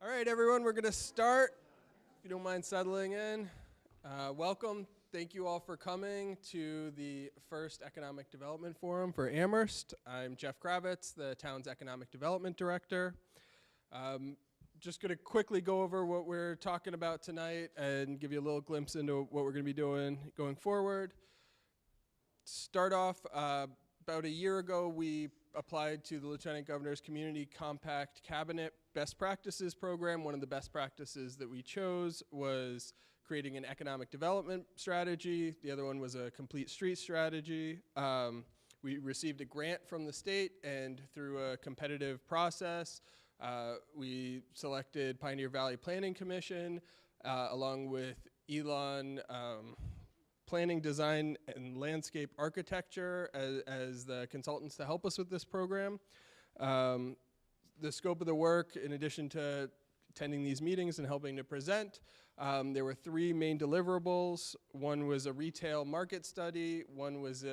All right, everyone, we're going to start. If you don't mind settling in, welcome. Thank you all for coming to the first Economic Development Forum for Amherst. I'm Jeff Kravitz, the town's Economic Development Director. Just going to quickly go over what we're talking about tonight and give you a little glimpse into what we're going to be doing going forward. Start off, about a year ago, we applied to the Lieutenant Governor's Community Compact Cabinet Best Practices Program. One of the best practices that we chose was creating an economic development strategy. The other one was a complete street strategy. We received a grant from the state, and through a competitive process, we selected Pioneer Valley Planning Commission, along with Elon Planning, Design, and Landscape Architecture as the consultants to help us with this program. The scope of the work, in addition to attending these meetings and helping to present, there were three main deliverables. One was a retail market study, one was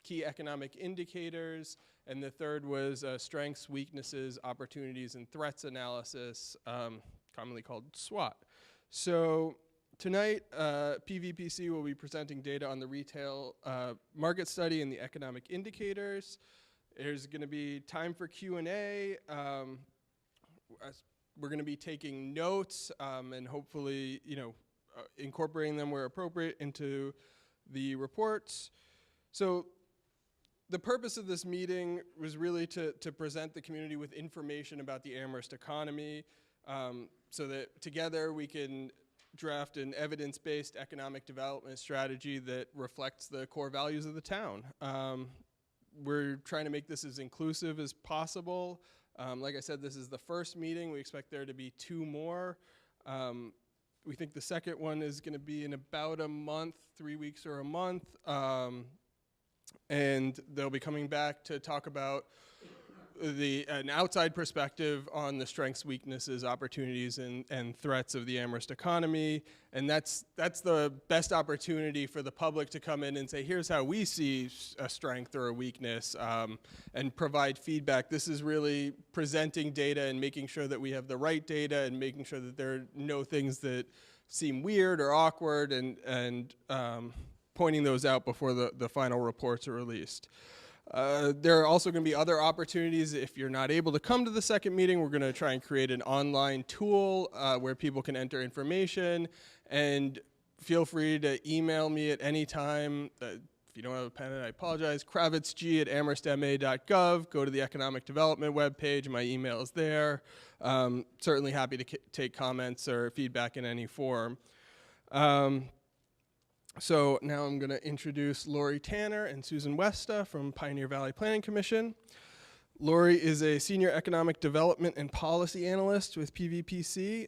key economic indicators, and the third was strengths, weaknesses, opportunities, and threats analysis, commonly called SWOT. So tonight, PVPC will be presenting data on the retail market study and the economic indicators. There's going to be time for Q&A. We're going to be taking notes and hopefully, incorporating them where appropriate into the reports. So the purpose of this meeting was really to present the community with information about the Amherst economy so that together we can draft an evidence-based economic development strategy that reflects the core values of the town. We're trying to make this as inclusive as possible. Like I said, this is the first meeting. We expect there to be two more. We think the second one is going to be in about a month, 3 weeks or a month. And they'll be coming back to talk about an outside perspective on the strengths, weaknesses, opportunities, and threats of the Amherst economy. And that's the best opportunity for the public to come in and say, here's how we see a strength or a weakness, and provide feedback. This is really presenting data and making sure that we have the right data and making sure that there are no things that seem weird or awkward, and pointing those out before the final reports are released. There are also going to be other opportunities. If you're not able to come to the second meeting, we're going to try and create an online tool where people can enter information. And feel free to email me at any time. If you don't have a pen, I apologize. kravitzg@amherstma.gov. Go to the Economic Development webpage. My email is there. Certainly happy to take comments or feedback in any form. So now I'm going to introduce Lori Tanner and Susan Westa from Pioneer Valley Planning Commission. Lori is a senior economic development and policy analyst with PVPC.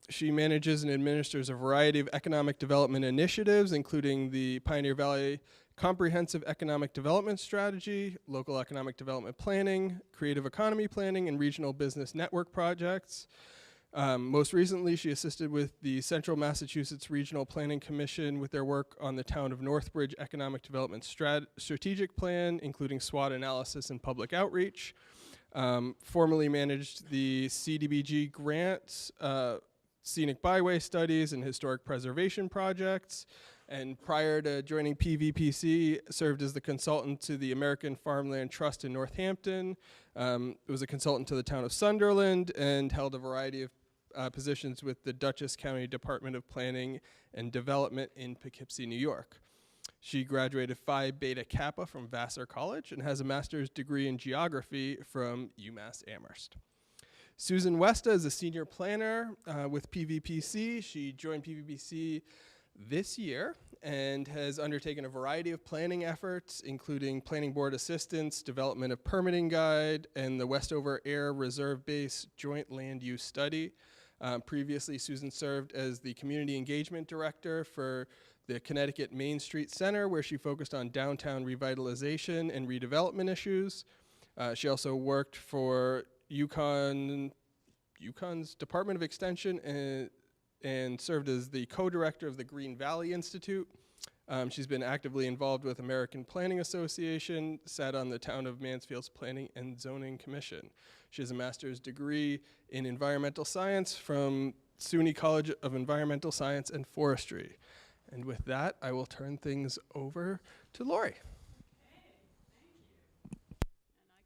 She manages and administers a variety of economic development initiatives, including the Pioneer Valley Comprehensive Economic Development Strategy, Local Economic Development Planning, Creative Economy Planning, and Regional Business Network projects. Most recently, she assisted with the Central Massachusetts Regional Planning Commission with their work on the town of Northbridge Economic Development Strategic Plan, including SWOT analysis and public outreach. Formerly managed the CDBG grants, scenic byway studies, and historic preservation projects. And prior to joining PVPC, served as the consultant to the American Farmland Trust in Northampton. Was a consultant to the town of Sunderland and held a variety of positions with the Dutchess County Department of Planning and Development in Poughkeepsie, New York. She graduated Phi Beta Kappa from Vassar College and has a master's degree in geography from UMass Amherst. Susan Westa is a senior planner with PVPC. She joined PVPC this year and has undertaken a variety of planning efforts, including planning board assistance, development of permitting guide, and the Westover Air Reserve Base Joint Land Use Study. Previously, Susan served as the community engagement director for the Connecticut Main Street Center, where she focused on downtown revitalization and redevelopment issues. She also worked for UConn's Department of Extension and served as the co-director of the Green Valley Institute. She's been actively involved with American Planning Association, sat on the Town of Mansfield's Planning and Zoning Commission. She has a master's degree in environmental science from SUNY College of Environmental Science and Forestry. And with that, I will turn things over to Lori. And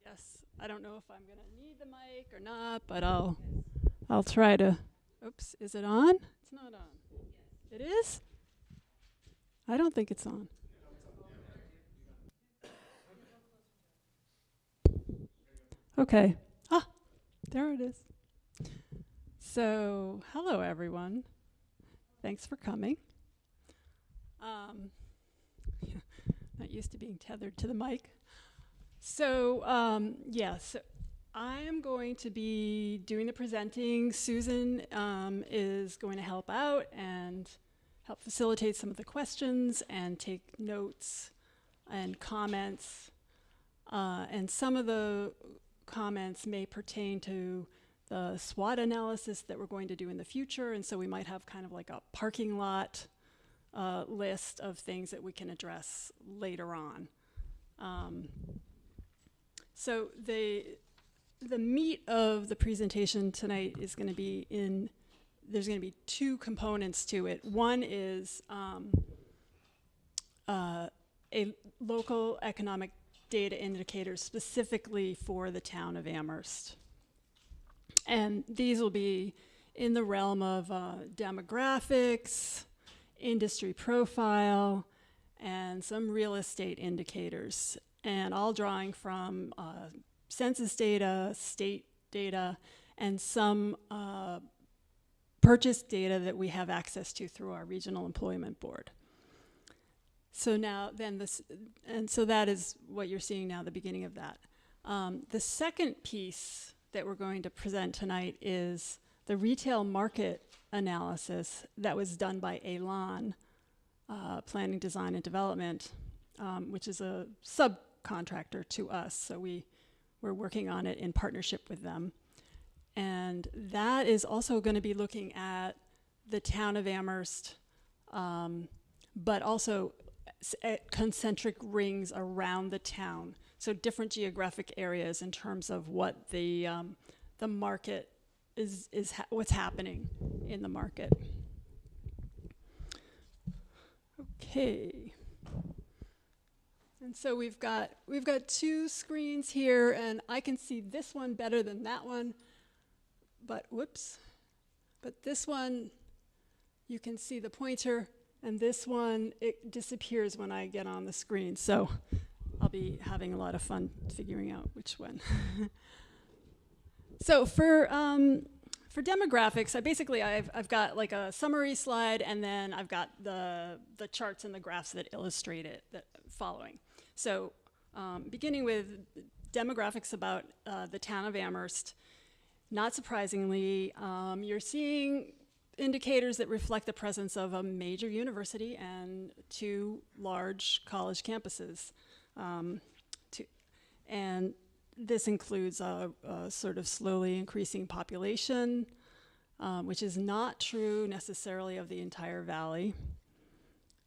I guess, I don't know if I'm gonna need the mic or not, but I'll try to, oops, is it on? It's not on. It is? I don't think it's on. Okay. Ah, there it is. So, hello everyone. Thanks for coming. Not used to being tethered to the mic. So, yes, I am going to be doing the presenting. Susan is going to help out and help facilitate some of the questions and take notes and comments. And some of the comments may pertain to the SWOT analysis that we're going to do in the future, and so we might have kind of like a parking lot list of things that we can address later on. So the meat of the presentation tonight is going to be there's going to be two components to it. One is a local economic data indicator specifically for the town of Amherst. And these will be in the realm of demographics, industry profile, and some real estate indicators. And all drawing from census data, state data, and some purchase data that we have access to through our Regional Employment Board. So now then so that is what you're seeing now, the beginning of that. The second piece that we're going to present tonight is the retail market analysis that was done by Elan, Planning, Design, and Development, which is a subcontractor to us. So we're working on it in partnership with them. And that is also going to be looking at the town of Amherst, but also at concentric rings around the town. So different geographic areas in terms of what the market what's happening in the market. Okay. And so we've got two screens here, and I can see this one better than that one. But whoops. But this one, you can see the pointer, and this one, it disappears when I get on the screen. So I'll be having a lot of fun figuring out which one. So for demographics, I've got like a summary slide, and then I've got the charts and the graphs that illustrate it following. So beginning with demographics about the town of Amherst, not surprisingly, you're seeing indicators that reflect the presence of a major university and two large college campuses. And this includes a sort of slowly increasing population, which is not true necessarily of the entire valley.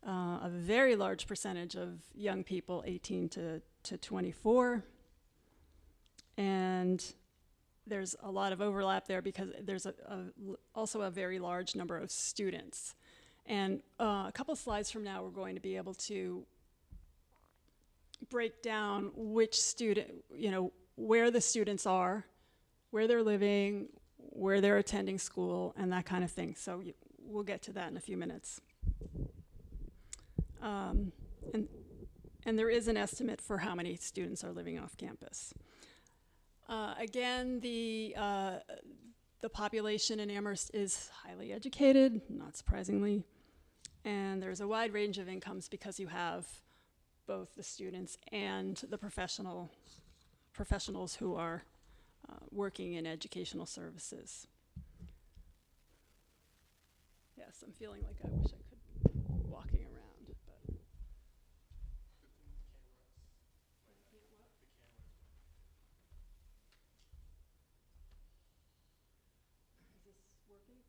A very large percentage of young people, 18 to 24. And there's a lot of overlap there because there's also a very large number of students. And a couple slides from now, we're going to be able to break down which student, where the students are, where they're living, where they're attending school, and that kind of thing. So we'll get to that in a few minutes. And there is an estimate for how many students are living off campus. Again, the population in Amherst is highly educated, not surprisingly, and there's a wide range of incomes because you have both the students and the professionals who are working in educational services. Yes, I'm feeling like I wish I could be walking around, but. Is this working?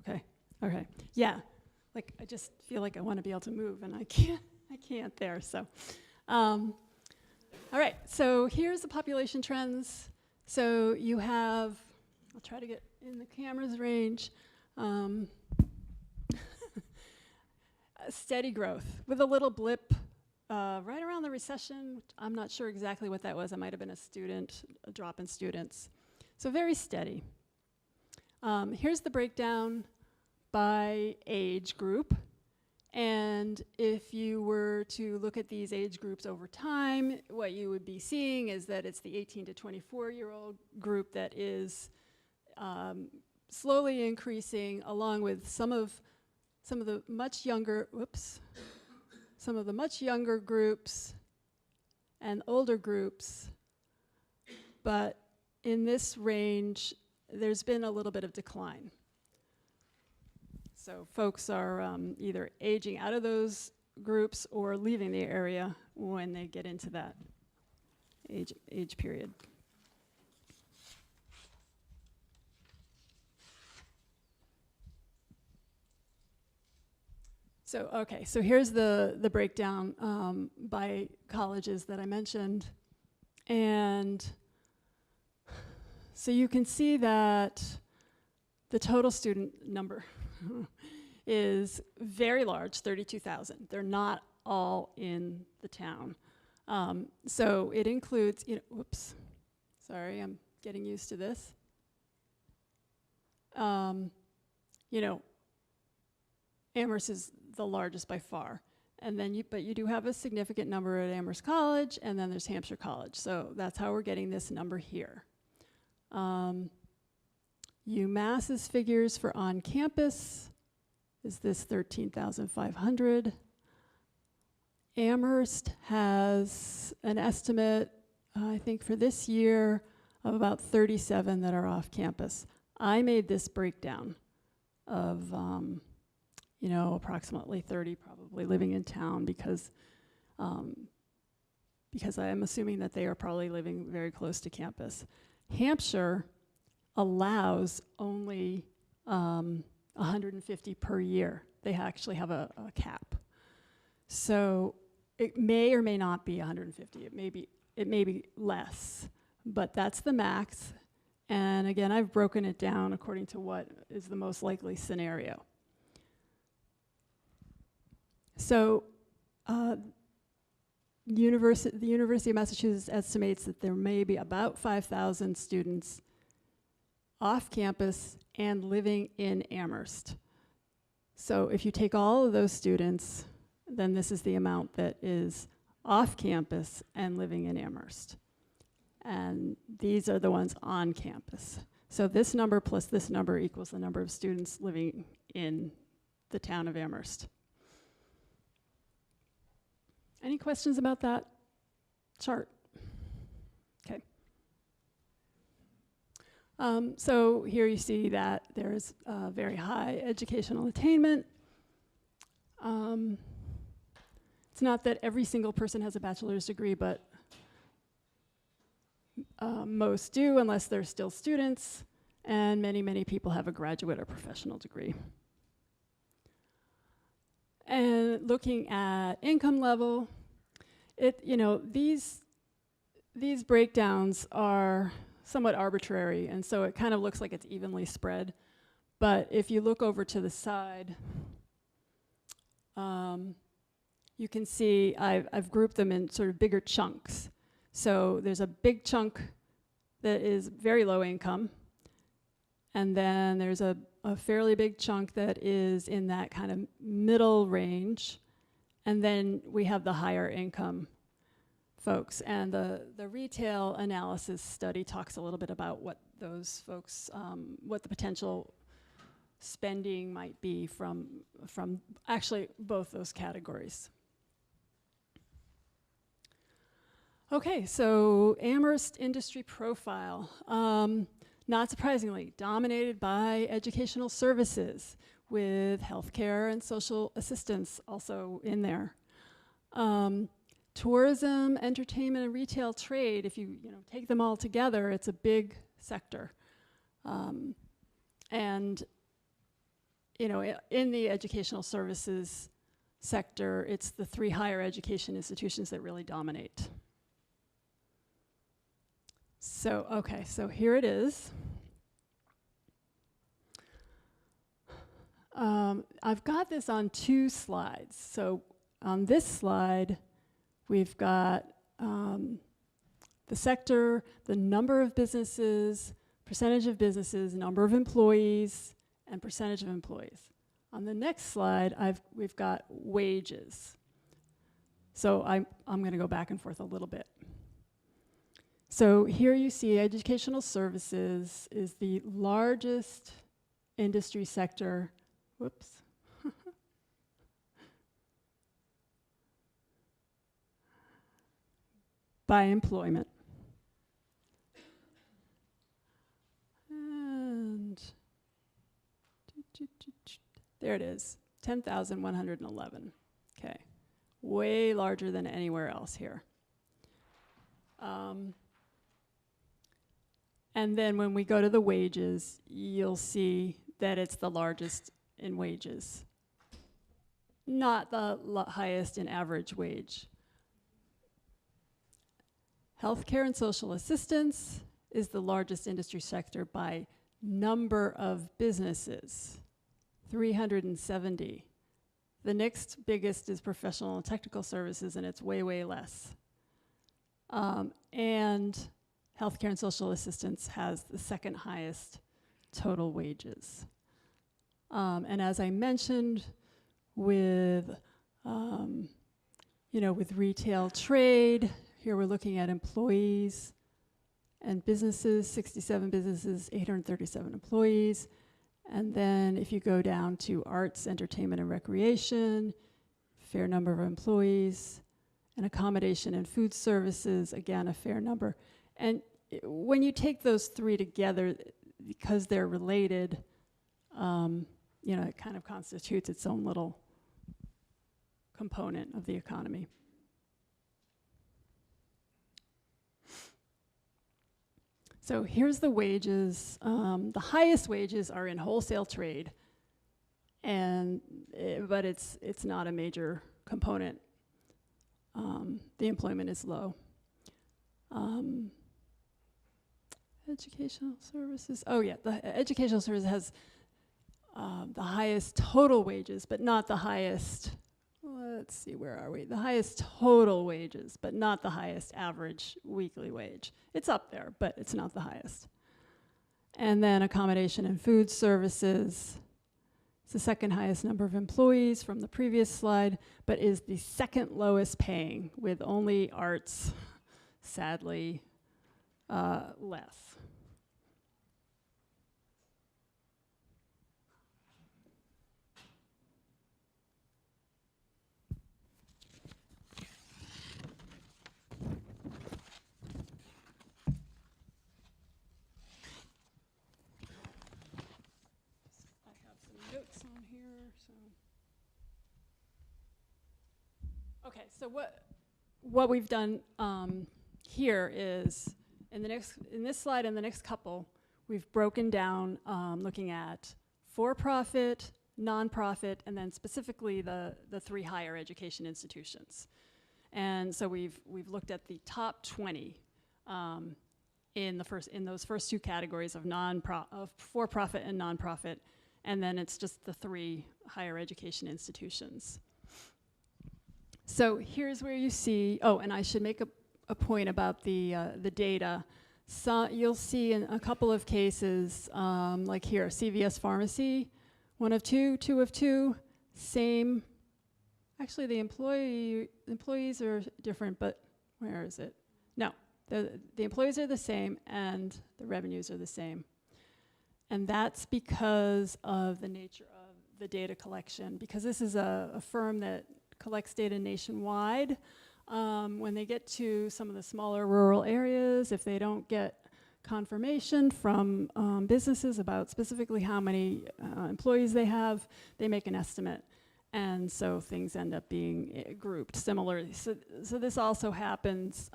Okay. Okay, yeah. Like, I just feel like I want to be able to move, and I can't there, so. All right, so here's the population trends. So you have, I'll try to get in the camera's range, a steady growth with a little blip right around the recession. I'm not sure exactly what that was. It might have been a drop in students. So very steady. Here's the breakdown by age group. And if you were to look at these age groups over time, what you would be seeing is that it's the 18 to 24-year-old group that is slowly increasing, along with some of the much younger, some of the much younger groups and older groups. But in this range, there's been a little bit of decline. So folks are either aging out of those groups or leaving the area when they get into that age period. So, okay, so here's the breakdown by colleges that I mentioned. And so you can see that the total student number is very large, 32,000. They're not all in the town. So it includes, sorry, I'm getting used to this. Amherst is the largest by far. And then but you do have a significant number at Amherst College, and then there's Hampshire College. So that's how we're getting this number here. UMass's figures for on-campus is this 13,500. Amherst has an estimate, I think for this year, of about 37 that are off campus. I made this breakdown of, approximately 30 probably living in town because I am assuming that they are probably living very close to campus. Hampshire allows only 150 per year. They actually have a cap. So it may or may not be 150. It may be less, but that's the max. And again, I've broken it down according to what is the most likely scenario. So the University of Massachusetts estimates that there may be about 5,000 students off campus and living in Amherst. So if you take all of those students, then this is the amount that is off campus and living in Amherst. And these are the ones on campus. So this number plus this number equals the number of students living in the town of Amherst. Any questions about that chart? Okay. So here you see that there's very high educational attainment. It's not that every single person has a bachelor's degree, but most do, unless they're still students, and many, many people have a graduate or professional degree. And looking at income level, these breakdowns are somewhat arbitrary, and so it kind of looks like it's evenly spread. But if you look over to the side, you can see I've grouped them in sort of bigger chunks. So there's a big chunk that is very low income, and then there's a fairly big chunk that is in that kind of middle range, and then we have the higher income folks. And the retail analysis study talks a little bit about what those folks, what the potential spending might be from actually both those categories. Okay, so Amherst industry profile. Not surprisingly, dominated by educational services, with healthcare and social assistance also in there. Tourism, entertainment, and retail trade, if you take them all together, it's a big sector. And in the educational services sector, it's the 3 higher education institutions that really dominate. So, okay, so here it is. I've got this on 2 slides. So on this slide, we've got the sector, the number of businesses, percentage of businesses, number of employees, and percentage of employees. On the next slide, we've got wages. So I'm going to go back and forth a little bit. So here you see educational services is the largest industry sector. Whoops. By employment. And there it is, 10,111. Okay, way larger than anywhere else here. And then when we go to the wages, you'll see that it's the largest in wages, not the highest in average wage. Healthcare and social assistance is the largest industry sector by number of businesses, 370. The next biggest is professional and technical services, and it's way, way less. And healthcare and social assistance has the second highest total wages. And as I mentioned, with with retail trade, here we're looking at employees and businesses, 67 businesses, 837 employees. And then if you go down to arts, entertainment, and recreation, fair number of employees, and accommodation and food services, again, a fair number. And when you take those 3 together, because they're related, it kind of constitutes its own little component of the economy. So here's the wages. The highest wages are in wholesale trade, but it's not a major component. The employment is low. Educational services. Oh yeah, the educational services has the highest total wages, but not the highest. Let's see, where are we? The highest total wages, but not the highest average weekly wage. It's up there, but it's not the highest. And then accommodation and food services. It's the second highest number of employees from the previous slide, but is the second lowest paying, with only arts, sadly, less. Notes on here, so. Okay, so what we've done here is in this slide and the next couple, we've broken down looking at for-profit, nonprofit, and then specifically the 3 higher education institutions. And so we've looked at the top 20 in those first 2 categories of for-profit and nonprofit. And then it's just the 3 higher education institutions. So here's where you see, and I should make a point about the data. So you'll see in a couple of cases, like here, CVS Pharmacy, 1 of 2, 2 of 2, same. Actually, the employees are different, but where is it? No, the employees are the same and the revenues are the same. And that's because of the nature of the data collection, because this is a firm that collects data nationwide. When they get to some of the smaller rural areas, if they don't get confirmation from businesses about specifically how many employees they have, they make an estimate. And so things end up being grouped similarly. So this also happens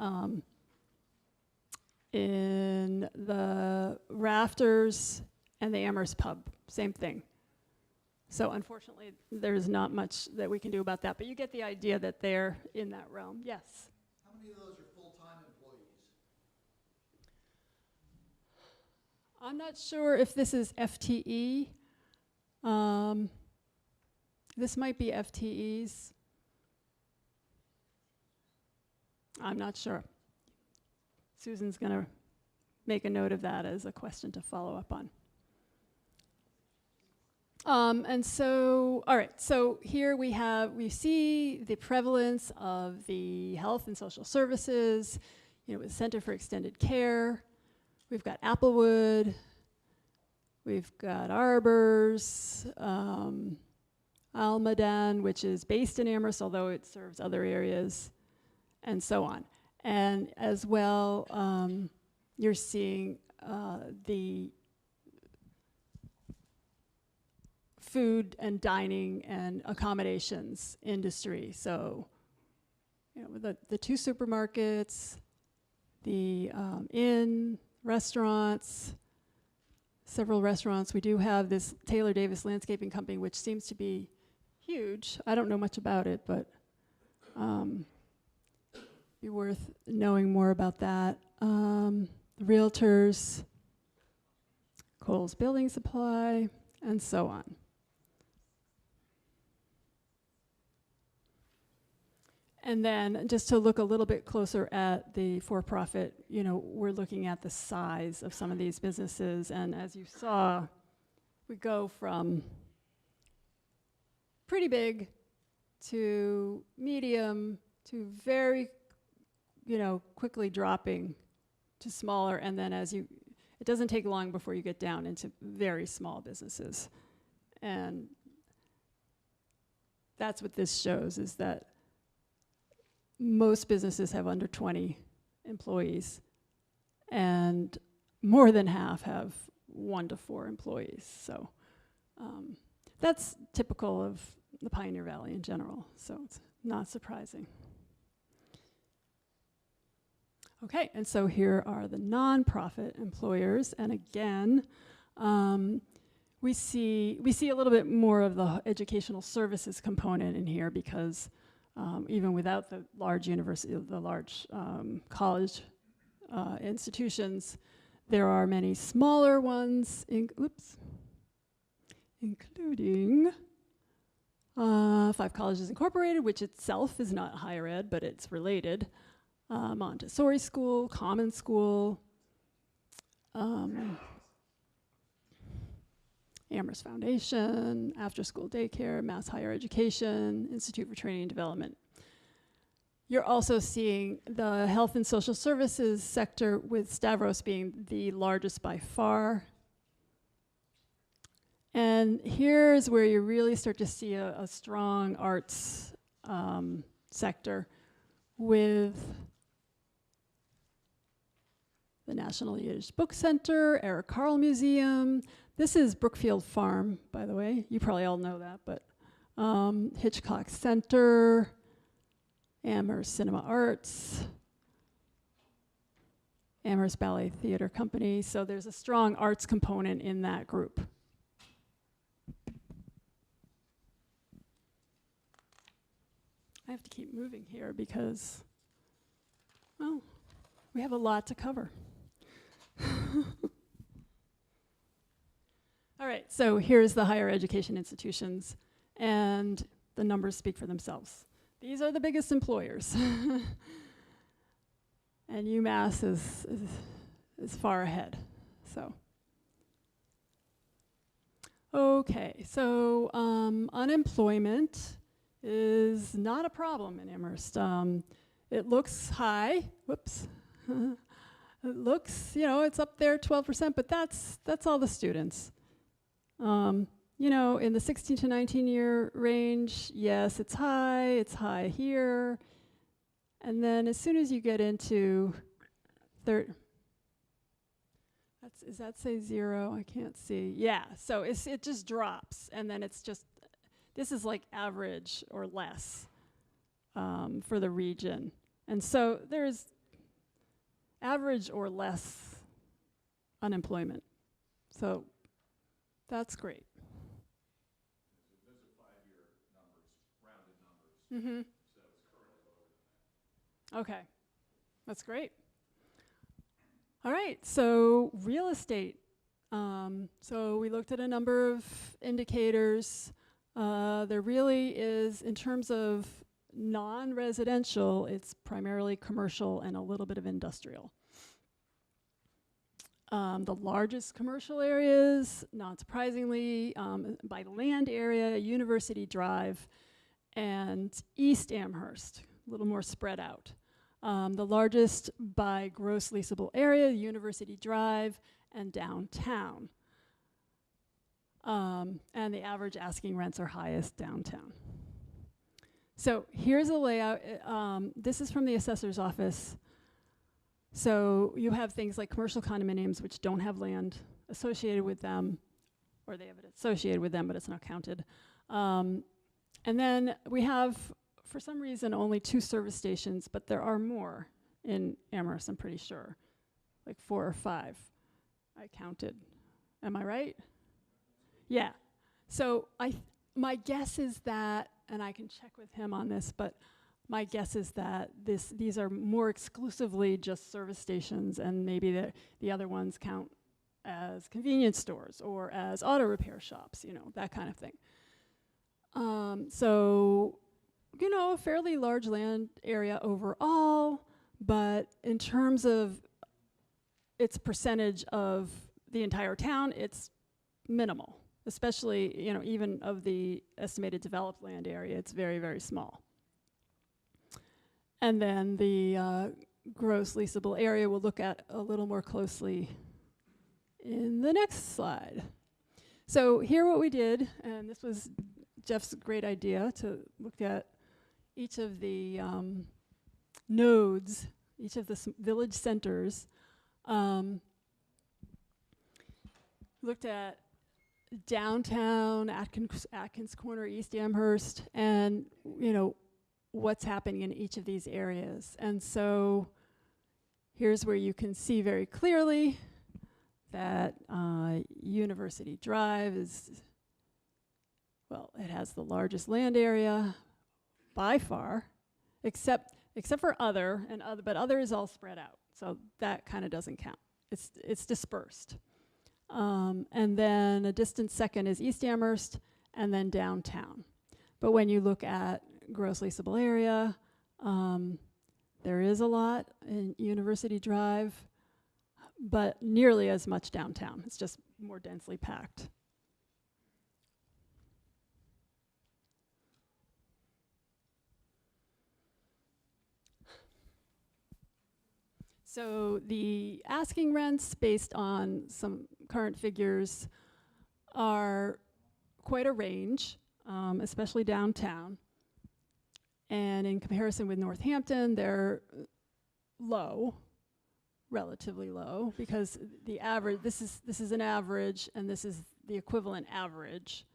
in the Rafters and the Amherst pub, same thing. So unfortunately, there's not much that we can do about that, but you get the idea that they're in that realm. Yes? How many of those are full-time employees? I'm not sure if this is FTE. This might be FTEs. I'm not sure. Susan's going to make a note of that as a question to follow up on. And so, all right, so here we see the prevalence of the health and social services, with Center for Extended Care. We've got Applewood, we've got Arbors, Almaden, which is based in Amherst, although it serves other areas, and so on. And as well, you're seeing the food and dining and accommodations industry. So, the two supermarkets, the inn, restaurants, several restaurants. We do have this Taylor Davis Landscaping Company, which seems to be huge. I don't know much about it, but be worth knowing more about that. The realtors, Kohl's Building Supply, and so on. And then just to look a little bit closer at the for-profit, we're looking at the size of some of these businesses. And as you saw, we go from pretty big to medium to very, quickly dropping to smaller. And then it doesn't take long before you get down into very small businesses. And that's what this shows, is that most businesses have under 20 employees, and more than half have 1 to 4 employees. So that's typical of the Pioneer Valley in general, so it's not surprising. Okay, and so here are the nonprofit employers, and again, we see a little bit more of the educational services component in here, because even without the large university, the large college institutions, there are many smaller ones, including 5 Colleges Incorporated, which itself is not higher ed, but it's related. Montessori School, Common School, Amherst Foundation, After School Daycare, Mass Higher Education, Institute for Training and Development. You're also seeing the health and social services sector, with Stavros being the largest by far. And here's where you really start to see a strong arts sector, with the National Yiddish Book Center, Eric Carle Museum. This is Brookfield Farm, by the way. You probably all know that, but Hitchcock Center, Amherst Cinema Arts, Amherst Ballet Theater Company. So there's a strong arts component in that group. I have to keep moving here because, well, we have a lot to cover. All right, so here's the higher education institutions, and the numbers speak for themselves. These are the biggest employers. And UMass is far ahead. So, okay, so unemployment is not a problem in Amherst. It looks high. Whoops. It looks, it's up there, 12%, but that's all the students. In the 16 to 19 year range, yes, it's high here. And then as soon as you get into does that say 0? I can't see. Yeah, so it just drops, and then this is like average or less for the region. And so there's average or less unemployment. So that's great. Mm-hmm. Okay, that's great. All right, so real estate. So we looked at a number of indicators. There really is, in terms of non-residential, it's primarily commercial and a little bit of industrial. The largest commercial areas, not surprisingly, by land area, University Drive and East Amherst, a little more spread out. The largest by gross leasable area, University Drive and downtown. And the average asking rents are highest downtown. So here's a layout. This is from the assessor's office. So you have things like commercial condominiums which don't have land associated with them, or they have it associated with them, but it's not counted. And then we have, for some reason, only 2 service stations, but there are more in Amherst, I'm pretty sure. Like 4 or 5, I counted. Am I right? Yeah. So my guess is that, and I can check with him on this, but my guess is that these are more exclusively just service stations, and maybe the other ones count as convenience stores or as auto repair shops, you know, that kind of thing. So, you know, a fairly large land area overall, but in terms of its percentage of the entire town, it's minimal. Especially, you know, even of the estimated developed land area, it's very, very small. And then the gross leasable area we'll look at a little more closely in the next slide. So here what we did, and this was Jeff's great idea, to look at each of the nodes, each of the village centers, looked at downtown, Atkins Corner, East Amherst, and, you know, what's happening in each of these areas. And so here's where you can see very clearly that University Drive is, well, it has the largest land area by far, except for other, but other is all spread out. So that kind of doesn't count. It's dispersed. And then a distant second is East Amherst, and then downtown. But when you look at gross leasable area, there is a lot in University Drive, but nearly as much downtown. It's just more densely packed. So the asking rents, based on some current figures, are quite a range, especially downtown. And in comparison with Northampton, they're low, relatively low, because the average, this is an average, and this is the equivalent average.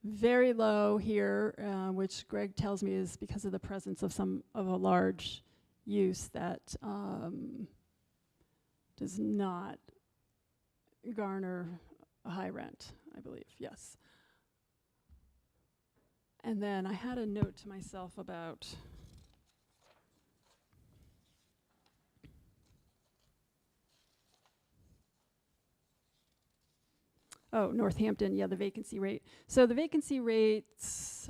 Very low here, which Greg tells me is because of the presence of a large use that does not garner a high rent, I believe, yes. And then I had a note to myself about Northampton, yeah, the vacancy rate. So the vacancy rates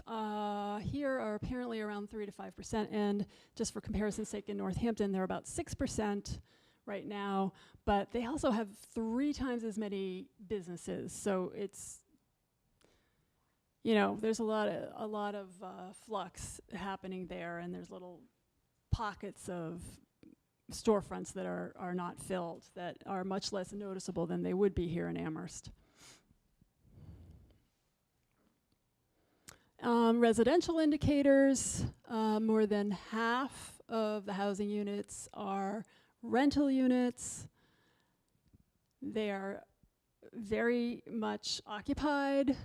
here are apparently around 3 to 5%, and just for comparison's sake, in Northampton, they're about 6% right now, but they also have 3 times as many businesses. So it's, you know, there's a lot of flux happening there, and there's little pockets of storefronts that are not filled, that are much less noticeable than they would be here in Amherst. Residential indicators, more than half of the housing units are rental units. They are very much occupied.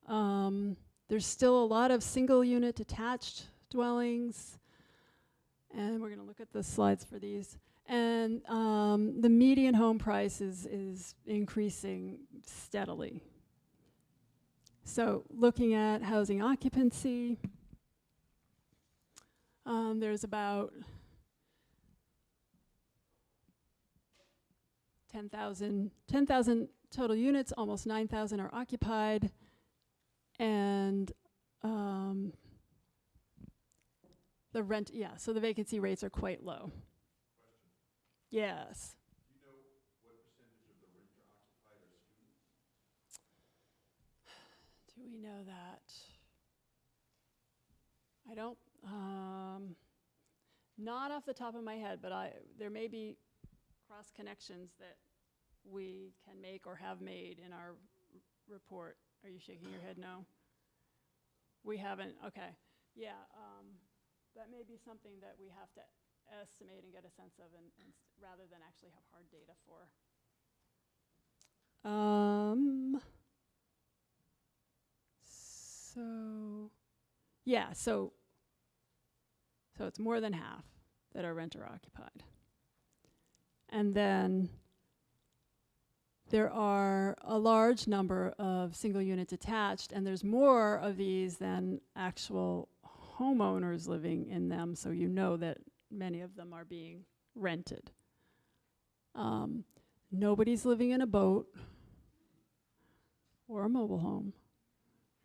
There's still a lot of single unit detached dwellings. And we're going to look at the slides for these. And the median home price is increasing steadily. So looking at housing occupancy, There's about 10,000 total units, almost 9,000 are occupied, and the rent, yeah, so the vacancy rates are quite low. Yes. Do you know what percentage of the renter occupied are students? Do we know that? I don't, not off the top of my head, but there may be cross connections that we can make or have made in our report. Are you shaking your head no? We haven't, okay. Yeah, that may be something that we have to estimate and get a sense of rather than actually have hard data for. So, yeah, so it's more than half that are renter occupied. And then there are a large number of single units attached, and there's more of these than actual homeowners living in them, so you know that many of them are being rented. Nobody's living in a boat or a mobile home.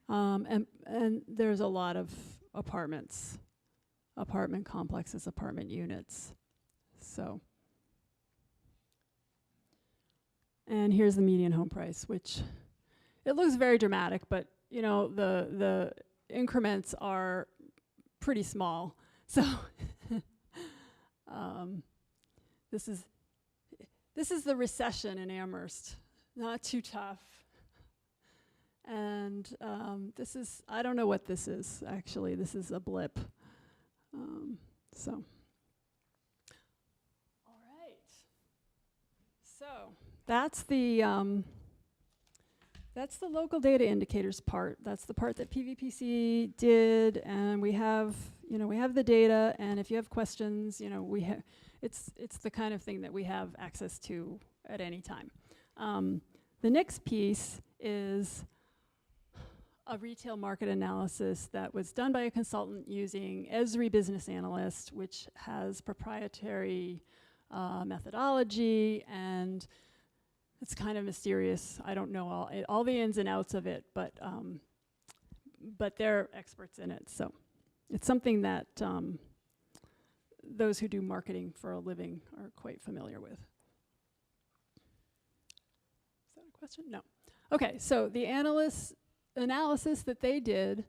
And there's a lot of apartments, apartment complexes, apartment units. So, and here's the median home price, which it looks very dramatic, but you know, the increments are pretty small. So this is the recession in Amherst. Not too tough. And this is, I don't know what this is, actually. This is a blip. So, all right. So that's the local data indicators part. That's the part that PVPC did, and we have the data. And if you have questions, it's the kind of thing that we have access to at any time. The next piece is a retail market analysis that was done by a consultant using Esri Business Analyst, which has proprietary methodology, and it's kind of mysterious. I don't know all the ins and outs of it, but they're experts in it. So it's something that those who do marketing for a living are quite familiar with. Is that a question? No. Okay, so the analysis that they did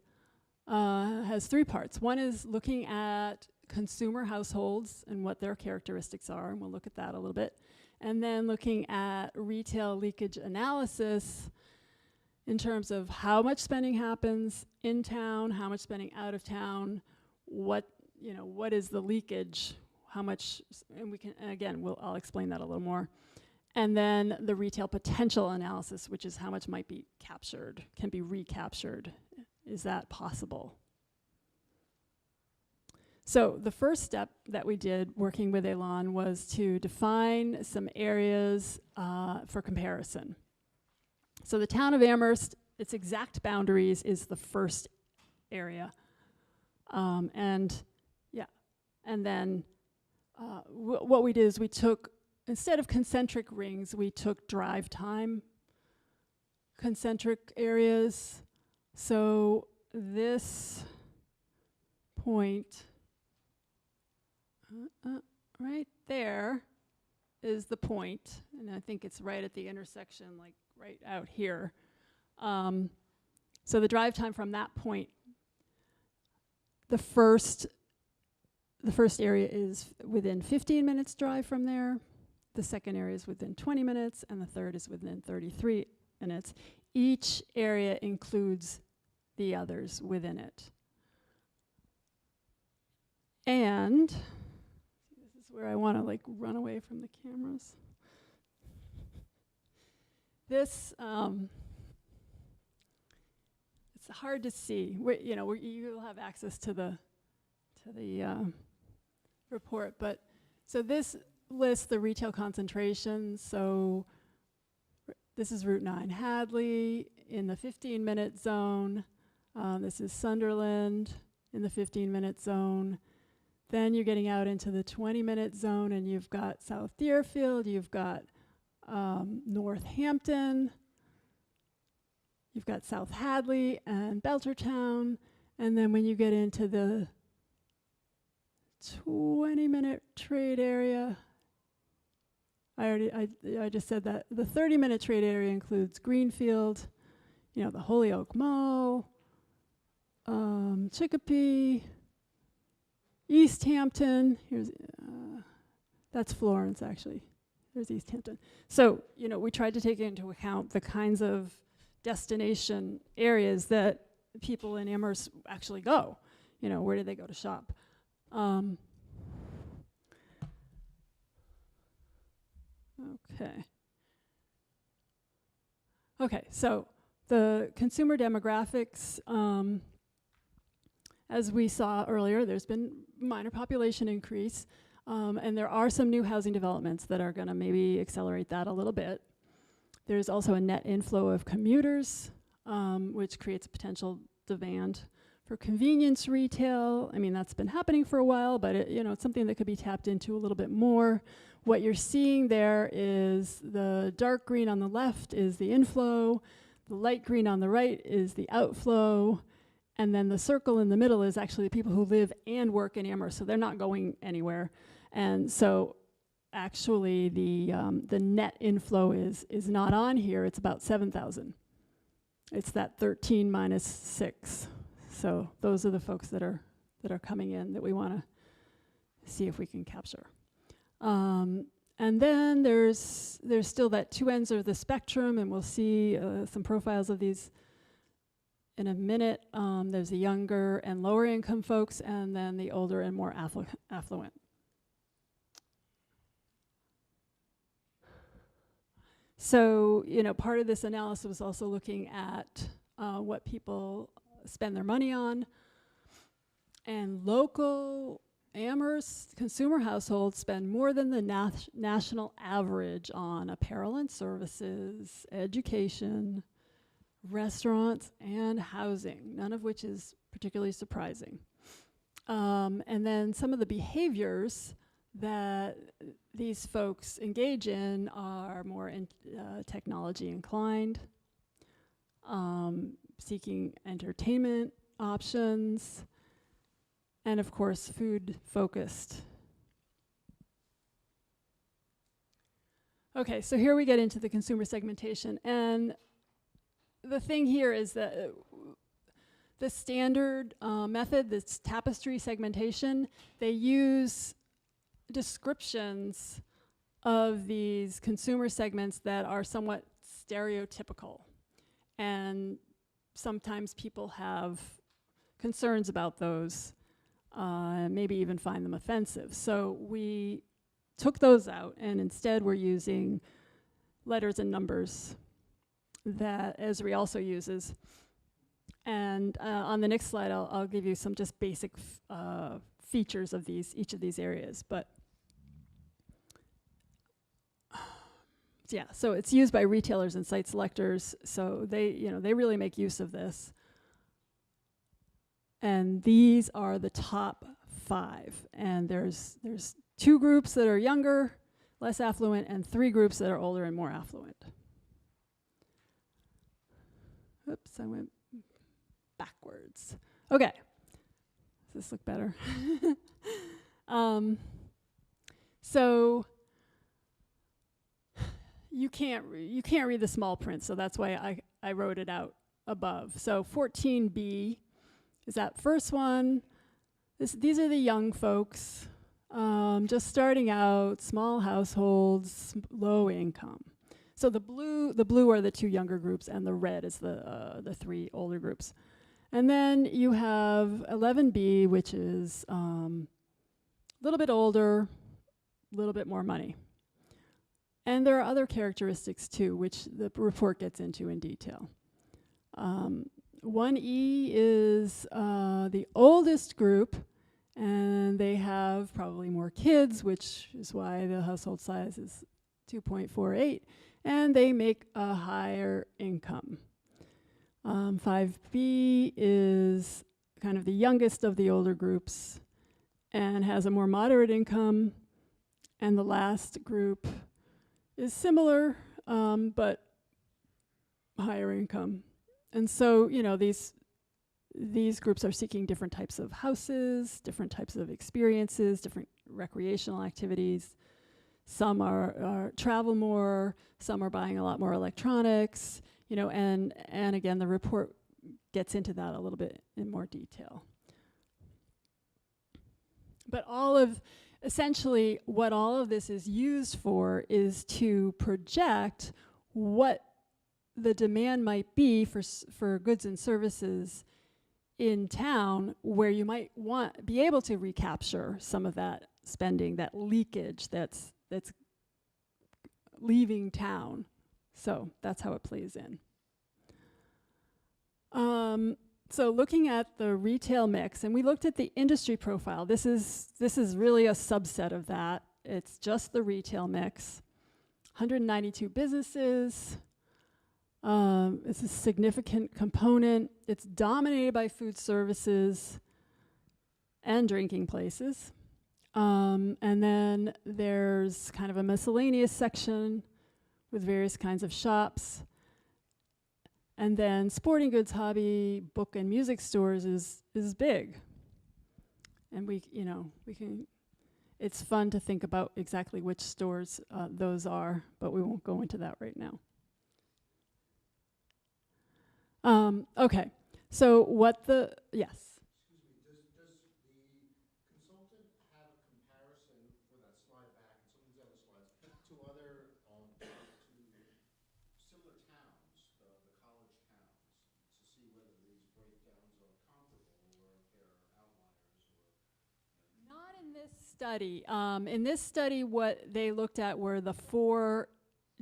has three parts. One is looking at consumer households and what their characteristics are, and we'll look at that a little bit. And then looking at retail leakage analysis in terms of how much spending happens in town, how much spending out of town, what is the leakage, how much, and again, I'll explain that a little more. And then the retail potential analysis, which is how much might be captured, can be recaptured. Is that possible? So the first step that we did working with Elon was to define some areas for comparison. So the town of Amherst, its exact boundaries is the first area. And then what we did is we took, instead of concentric rings, we took drive time concentric areas. So this point right there is the point, and I think it's right at the intersection, like right out here. So the drive time from that point, the first area is within 15 minutes drive from there. The second area is within 20 minutes, and the third is within 33 minutes. Each area includes the others within it. And this is where I want to run away from the cameras. This, it's hard to see. You'll have access to the report, but so this lists the retail concentration. So this is Route 9 Hadley in the 15-minute zone. This is Sunderland in the 15-minute zone. Then you're getting out into the 20-minute zone, and you've got South Deerfield, you've got Northampton, you've got South Hadley and Belchertown, and then when you get into the 20-minute trade area, I just said that the 30-minute trade area includes Greenfield, you know, the Holyoke Mall, Chicopee, East Hampton. Here's that's Florence, actually. There's East Hampton. So, you know, we tried to take into account the kinds of destination areas that people in Amherst actually go. You know, where do they go to shop? Okay. Okay, so the consumer demographics, as we saw earlier, there's been minor population increase, and there are some new housing developments that are gonna maybe accelerate that a little bit. There's also a net inflow of commuters, which creates a potential demand for convenience retail. I mean, that's been happening for a while, but it's something that could be tapped into a little bit more. What you're seeing there is the dark green on the left is the inflow, the light green on the right is the outflow, and then the circle in the middle is actually the people who live and work in Amherst, so they're not going anywhere. And so actually the net inflow is not on here. It's about 7,000. It's that 13 minus 6. So those are the folks that are coming in that we want to see if we can capture. And then there's still that two ends of the spectrum, and we'll see some profiles of these in a minute. There's the younger and lower income folks, and then the older and more affluent. So, part of this analysis was also looking at what people spend their money on. And local Amherst consumer households spend more than the national average on apparel and services, education, restaurants, and housing, none of which is particularly surprising. And then some of the behaviors that these folks engage in are more technology inclined, seeking entertainment options, and of course food focused. Okay, so here we get into the consumer segmentation, and the thing here is that the standard method, this tapestry segmentation, they use descriptions of these consumer segments that are somewhat stereotypical, and sometimes people have concerns about those, maybe even find them offensive. So we took those out, and instead we're using letters and numbers that Esri also uses. And on the next slide, I'll give you some just basic features of each of these areas. But yeah, so it's used by retailers and site selectors. So they really make use of this. And these are the top 5. And there's 2 groups that are younger, less affluent, and 3 groups that are older and more affluent. Oops, I went backwards. Okay, does this look better? So you can't read the small print, so that's why I wrote it out above. So 14B is that first one. These are the young folks, just starting out, small households, low income. So the blue are the 2 younger groups, and the red is the 3 older groups. And then you have 11B, which is a little bit older, a little bit more money. And there are other characteristics too, which the report gets into in detail. 1E is the oldest group, and they have probably more kids, which is why the household size is 2.48, and they make a higher income. 5B is kind of the youngest of the older groups, and has a more moderate income. And the last group is similar, but higher income. And so, you know, these groups are seeking different types of houses, different types of experiences, different recreational activities. Some are travel more, some are buying a lot more electronics, you know, and again, the report gets into that a little bit in more detail. But essentially what all of this is used for is to project what the demand might be for goods and services in town, where you might be able to recapture some of that spending, that leakage that's leaving town. So that's how it plays in. So looking at the retail mix, and we looked at the industry profile. This is really a subset of that. It's just the retail mix. 192 businesses. It's a significant component. It's dominated by food services and drinking places. And then there's kind of a miscellaneous section with various kinds of shops. And then sporting goods, hobby, book and music stores is big. And we can, it's fun to think about exactly which stores those are, but we won't go into that right now. Okay, so yes? Excuse me, does the consultant have a comparison for that slide back and some of these other slides to other, to similar towns, the college towns, to see whether these breakdowns are comparable or if they're outliers or? Not in this study. In this study, what they looked at were the 4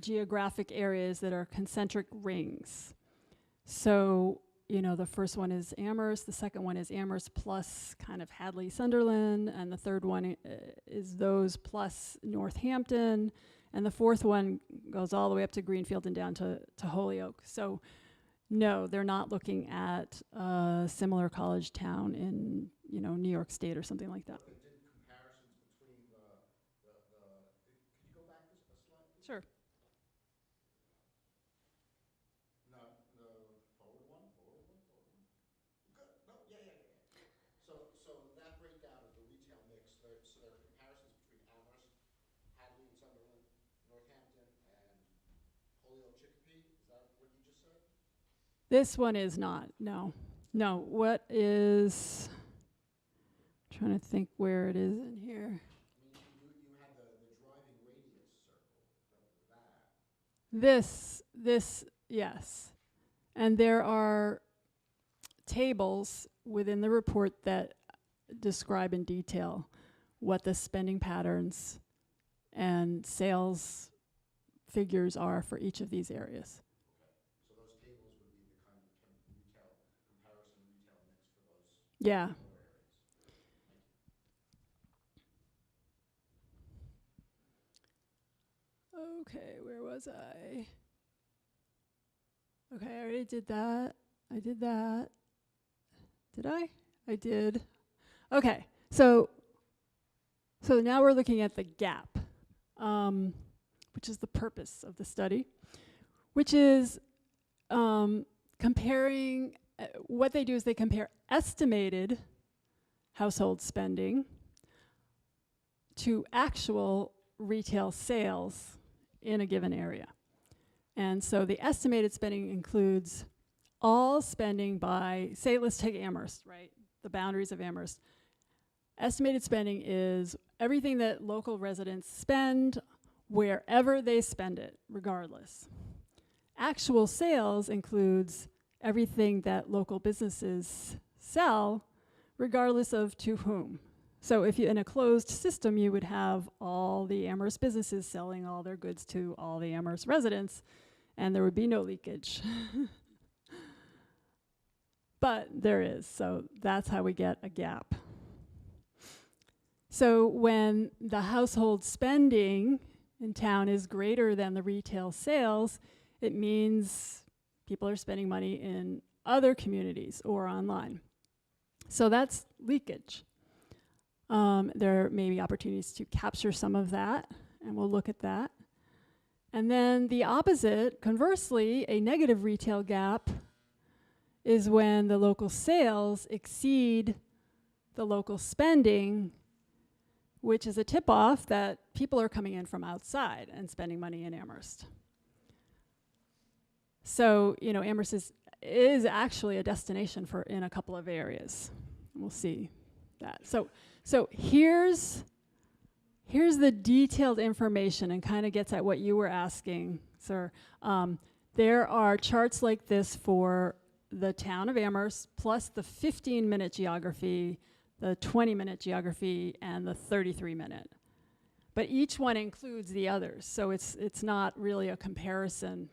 geographic areas that are concentric rings. So, you know, the first one is Amherst, the second one is Amherst plus kind of Hadley, Sunderland, and the third one is those plus Northampton, and the fourth one goes all the way up to Greenfield and down to Holyoke. So, no, they're not looking at a similar college town in, you know, New York State or something like that. They did comparisons between could you go back a slide, please? Sure. No, forward one. Good. No, yeah. So that breakdown of the retail mix, so there are comparisons between Amherst, Hadley and Sunderland, Northampton, and Holyoke Chicopee. Is that what you just said? This one is not, no. No, what is, trying to think where it is in here. I mean, you had the driving radius circle, that. This, yes. And there are tables within the report that describe in detail what the spending patterns and sales figures are for each of these areas. So those tables would be the kind of retail comparison retail mix for those Yeah. other areas. Thank you. Okay, where was I? Okay, I already did that. I did that. Did I? I did. Okay, so now we're looking at the gap, which is the purpose of the study, which is comparing, what they do is they compare estimated household spending to actual retail sales in a given area. And so the estimated spending includes all spending by, say, let's take Amherst, right? The boundaries of Amherst. Estimated spending is everything that local residents spend wherever they spend it, regardless. Actual sales includes everything that local businesses sell, regardless of to whom. So if you, in a closed system, you would have all the Amherst businesses selling all their goods to all the Amherst residents, and there would be no leakage. But there is, so that's how we get a gap. So when the household spending in town is greater than the retail sales, it means people are spending money in other communities or online. So that's leakage. There may be opportunities to capture some of that, and we'll look at that. And then the opposite, conversely, a negative retail gap is when the local sales exceed the local spending, which is a tip-off that people are coming in from outside and spending money in Amherst. So, you know, Amherst is actually a destination for in a couple of areas. We'll see that. So here's the detailed information, and kind of gets at what you were asking, sir. There are charts like this for the town of Amherst, plus the 15-minute geography, the 20-minute geography, and the 33-minute. But each one includes the others, so it's not really a comparison.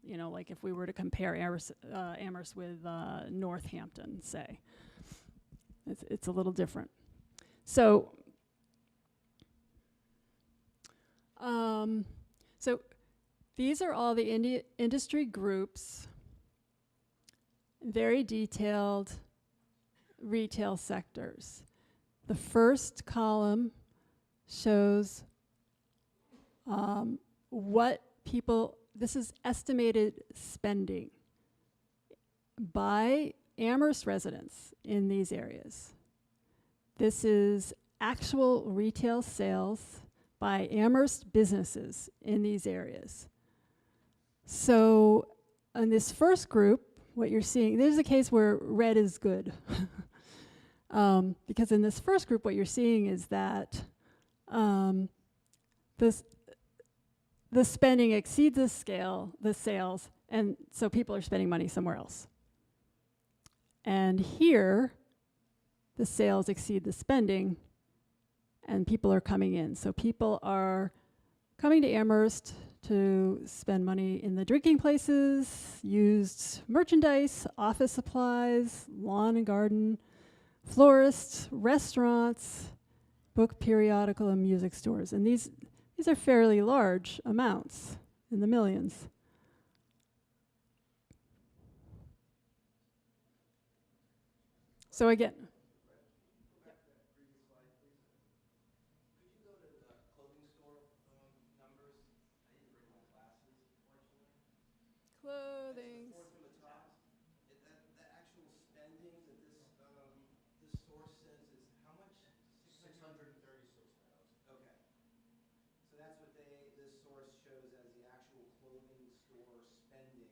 You know, like if we were to compare Amherst with Northampton, say, it's a little different. So, so these are all the industry groups, very detailed retail sectors. The first column shows what people, this is estimated spending by Amherst residents in these areas. This is actual retail sales by Amherst businesses in these areas. So in this first group, what you're seeing, this is a case where red is good. Because in this first group, what you're seeing is that the spending exceeds the sales, and so people are spending money somewhere else. And here, the sales exceed the spending, and people are coming in. So people are coming to Amherst to spend money in the drinking places, used merchandise, office supplies, lawn and garden, florists, restaurants, book, periodical, and music stores. And these are fairly large amounts, in the millions. So again, clothing. Fourth from the top. The actual spending that this source says is how much? 636,000. Okay. So that's what this source shows as the actual clothing store spending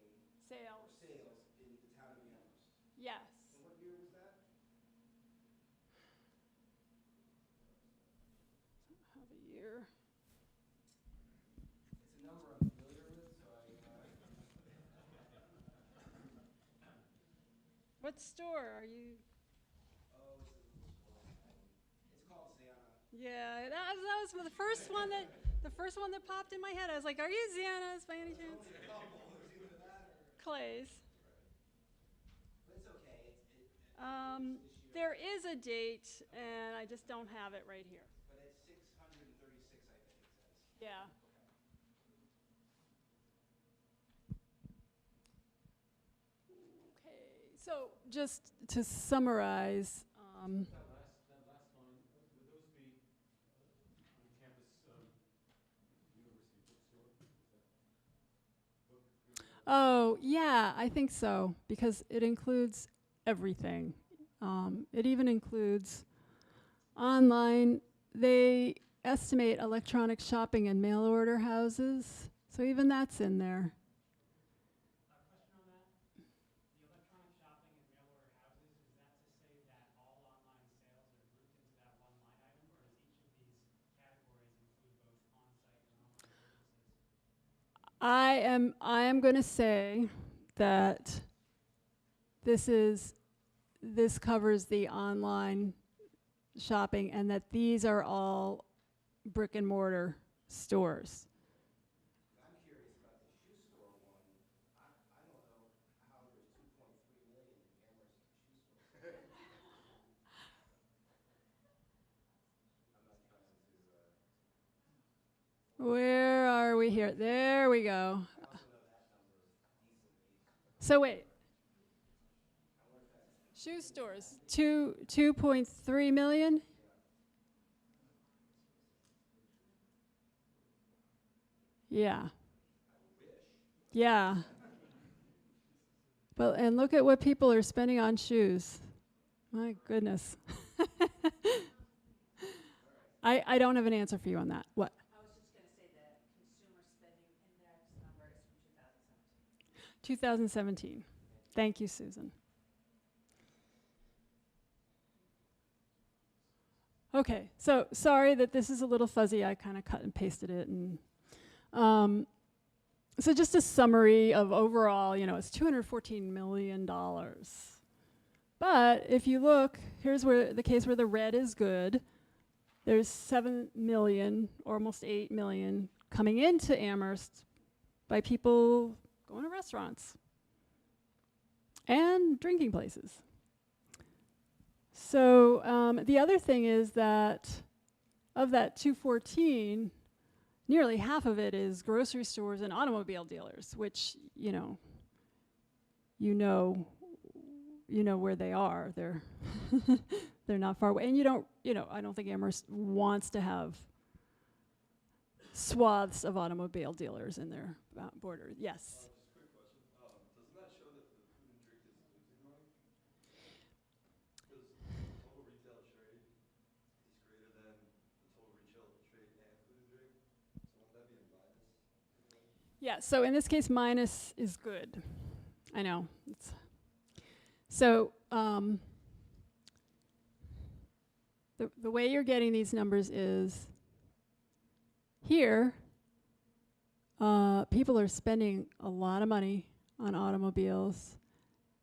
Sales. or sales in the town of Amherst. Yes. And what year was that? Have a year. It's a number I'm familiar with, so What store are you? Oh, it's a little store. It's called Xana. Yeah, that was the first one that popped in my head. I was like, "Are you Xana's by any chance?" Only a couple. It was either that or. Clay's. But it's okay. This year. There is a date, and I just don't have it right here. But it's 636, I think it says. Yeah. Okay. So just to summarize. That last line, would those be on-campus university bookstore? Oh, yeah, I think so, because it includes everything. It even includes online. They estimate electronic shopping and mail order houses, so even that's in there. A question on that. The electronic shopping and mail order houses, is that to say that all online sales are grouped into that one line item, or does each of these categories include both on-site and online purchases? I am going to say that this covers the online shopping, and that these are all brick and mortar stores. I'm curious about the shoe store one. I don't know how there's 2.3 million in Amherst shoe stores. I'm not trying to. Where are we here? There we go. I also know that number decently. So wait. Shoe stores, 2.3 million? Yeah. Yeah. But, and look at what people are spending on shoes. My goodness. I don't have an answer for you on that. What? I was just going to say the consumer spending index number is from 2017. 2017. Thank you, Susan. Okay, so sorry that this is a little fuzzy. I kind of cut and pasted it. And so just a summary of overall, you know, it's $214 million. But if you look, here's where the case where the red is good. There's 7 million, almost 8 million, coming into Amherst by people going to restaurants and drinking places. So the other thing is that of that 214, nearly half of it is grocery stores and automobile dealers, which you know where they are. They're they're not far away, and I don't think Amherst wants to have swaths of automobile dealers in their border. Yes. Just a quick question. Doesn't that show that the food and drink is losing money? Because the total retail trade is greater than the total retail trade and food and drink. So won't that be a minus? Yeah, so in this case, minus is good. I know. So the way you're getting these numbers is here, people are spending a lot of money on automobiles,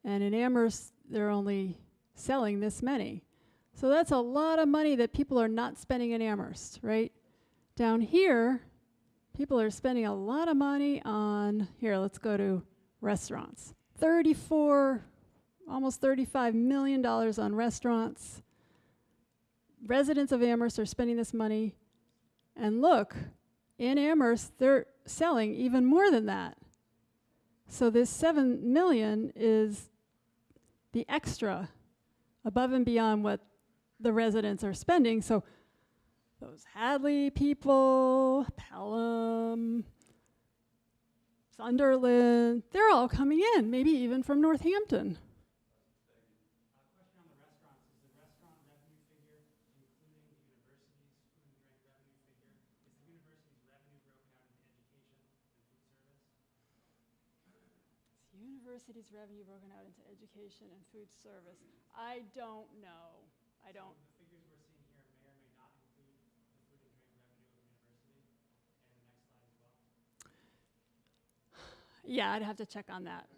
and in Amherst, they're only selling this many. So that's a lot of money that people are not spending in Amherst, right? Down here, people are spending a lot of money on, here, let's go to restaurants. Almost $35 million on restaurants. Residents of Amherst are spending this money. And look, in Amherst, they're selling even more than that. So this 7 million is the extra above and beyond what the residents are spending. So those Hadley people, Pelham, Sunderland, they're all coming in, maybe even from Northampton. Question on the restaurants. Is the restaurant revenue figure including the university's food and drink revenue figure? Is the university's revenue broken out into education and food service? Is the university's revenue broken out into education and food service? I don't know. I don't. So the figures we're seeing here may or may not include the food and drink revenue of the university. And the next slide as well. Yeah, I'd have to check on that.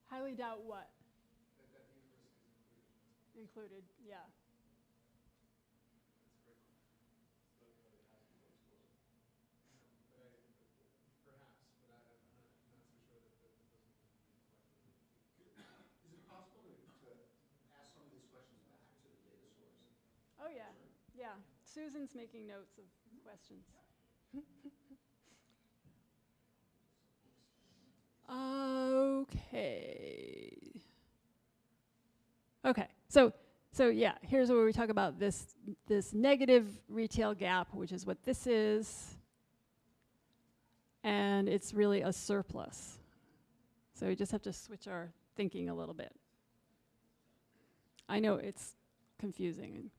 Highly doubt what? That the university is included. Included, yeah. Perhaps, but I'm not so sure that those are reflected. Is it possible to ask some of these questions back to the data source? Oh, yeah. Yeah. Susan's making notes of questions. Okay. Okay. So yeah, here's where we talk about this negative retail gap, which is what this is. And it's really a surplus. So we just have to switch our thinking a little bit. I know it's confusing.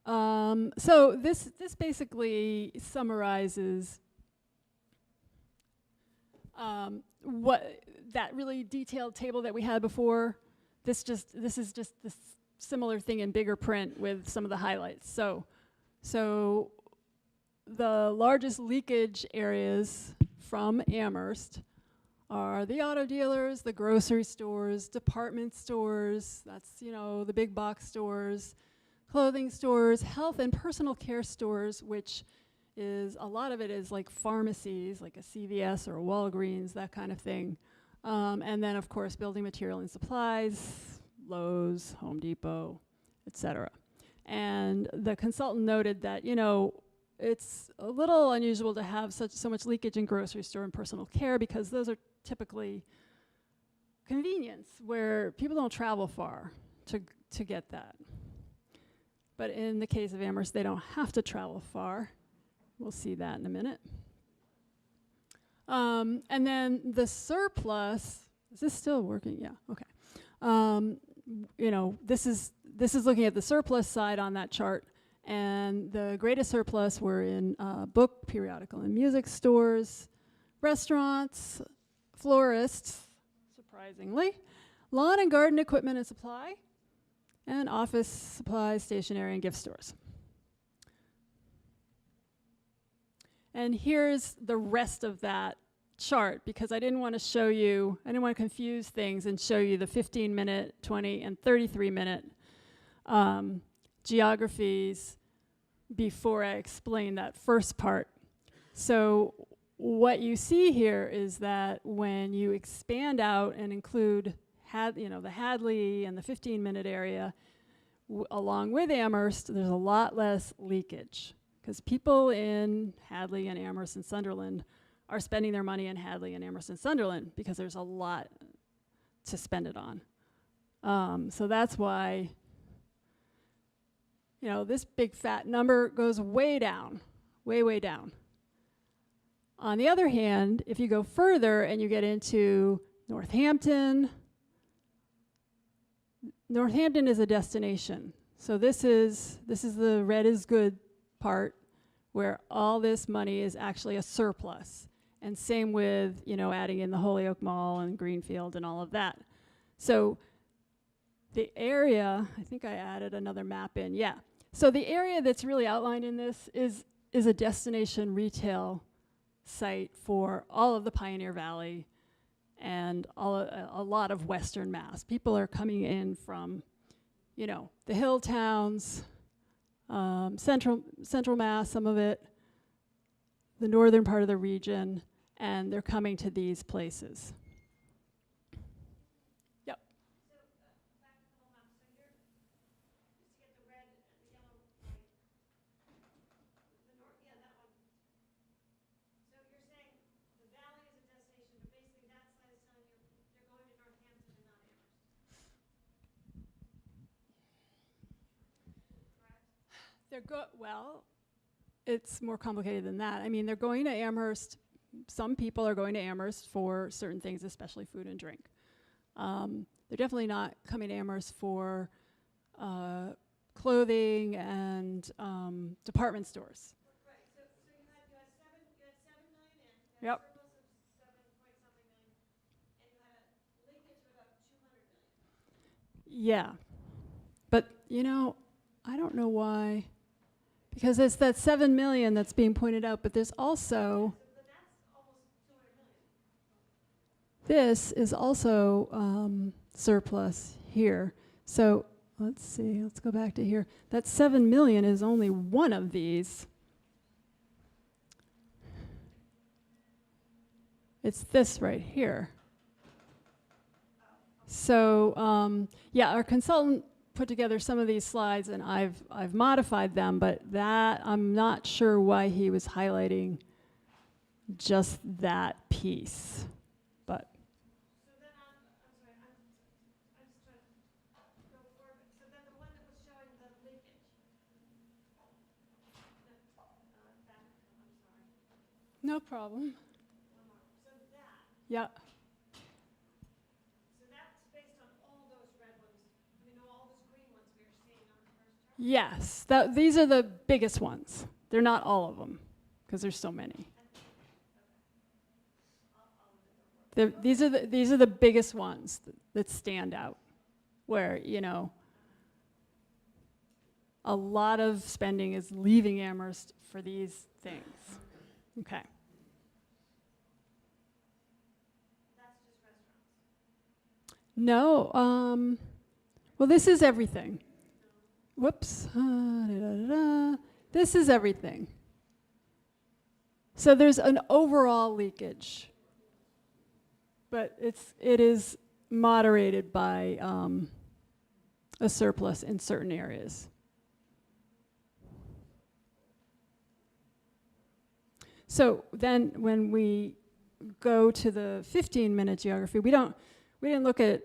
So this basically summarizes what that really detailed table that we had before. This is just this similar thing in bigger print with some of the highlights. So the largest leakage areas from Amherst are the auto dealers, the grocery stores, department stores, that's, the big box stores, clothing stores, health and personal care stores, which is, a lot of it is like pharmacies, like a CVS or a Walgreens, that kind of thing. And then, of course, building material and supplies, Lowe's, Home Depot, etc. And the consultant noted that, it's a little unusual to have so much leakage in grocery store and personal care because those are typically convenience where people don't travel far to get that. But in the case of Amherst, they don't have to travel far. We'll see that in a minute. And then the surplus, is this still working? Yeah, okay. You know, this is looking at the surplus side on that chart. And the greatest surplus were in book, periodical, and music stores, restaurants, florists, surprisingly, lawn and garden equipment and supply, and office supplies, stationery, and gift stores. And here's the rest of that chart, because I didn't want to confuse things and show you the 15-minute, 20, and 33-minute geographies before I explain that first part. So what you see here is that when you expand out and include the Hadley and the 15-minute area along with Amherst, there's a lot less leakage, because people in Hadley and Amherst and Sunderland are spending their money in Hadley and Amherst and Sunderland because there's a lot to spend it on. So that's why, you know, this big fat number goes way down, way, way down. On the other hand, if you go further and you get into Northampton is a destination. So this is the red is good part, where all this money is actually a surplus. And same with, you know, adding in the Holyoke Mall and Greenfield and all of that. So the area, I think I added another map in, yeah. So the area that's really outlined in this is a destination retail site for all of the Pioneer Valley and a lot of Western Mass. People are coming in from, you know, the hill towns, central Mass, some of it, the northern part of the region, and they're coming to these places. Yep. So, back to the whole map. So you're, just to get the red, the yellow, white, the north, yeah, that one. So you're saying the valley is a destination, but basically that side is telling you they're going to Northampton and not Amherst. Correct? Well, it's more complicated than that. I mean, they're going to Amherst. Some people are going to Amherst for certain things, especially food and drink. They're definitely not coming to Amherst for clothing and department stores. Right. So you had 7 million in. You had Yep. a surplus of 7 point something million, and you had a leakage of about 200 million. Yeah. But, you know, I don't know why. Because it's that 7 million that's being pointed out, but there's also, But that's almost 200 million. this is also surplus here. So let's see, let's go back to here. That 7 million is only one of these. It's this right here. So yeah, our consultant put together some of these slides, and I've modified them, but that I'm not sure why he was highlighting just that piece. But So then I'm sorry, I'm just trying to go forward. So then the one that was showing the leakage. Back, I'm sorry. no problem. One more. So that. Yeah. So that's based on all those red ones. I mean, all those green ones we are seeing on the first chart. Yes, these are the biggest ones. They're not all of them, because there's so many. These are the biggest ones that stand out, where, you know, a lot of spending is leaving Amherst for these things. Okay. That's just restaurants. No, well, this is everything. Whoops. This is everything. So there's an overall leakage, but it is moderated by a surplus in certain areas. So then when we go to the 15-minute geography, we didn't look at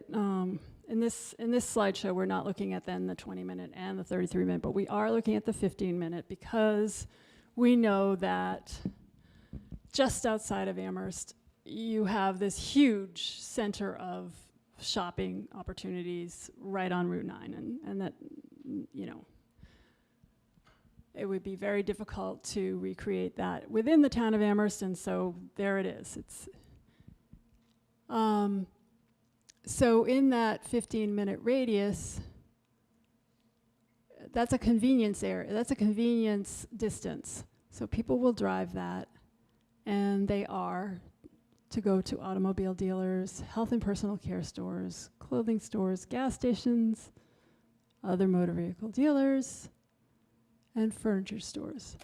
in this slideshow, we're not looking at then the 20-minute and the 33-minute, but we are looking at the 15-minute because we know that just outside of Amherst, you have this huge center of shopping opportunities right on Route 9, and that, you know, it would be very difficult to recreate that within the town of Amherst, and so there it is. It's so in that 15-minute radius, that's a convenience area. That's a convenience distance. So people will drive that, and they are to go to automobile dealers, health and personal care stores, clothing stores, gas stations, other motor vehicle dealers, and furniture stores.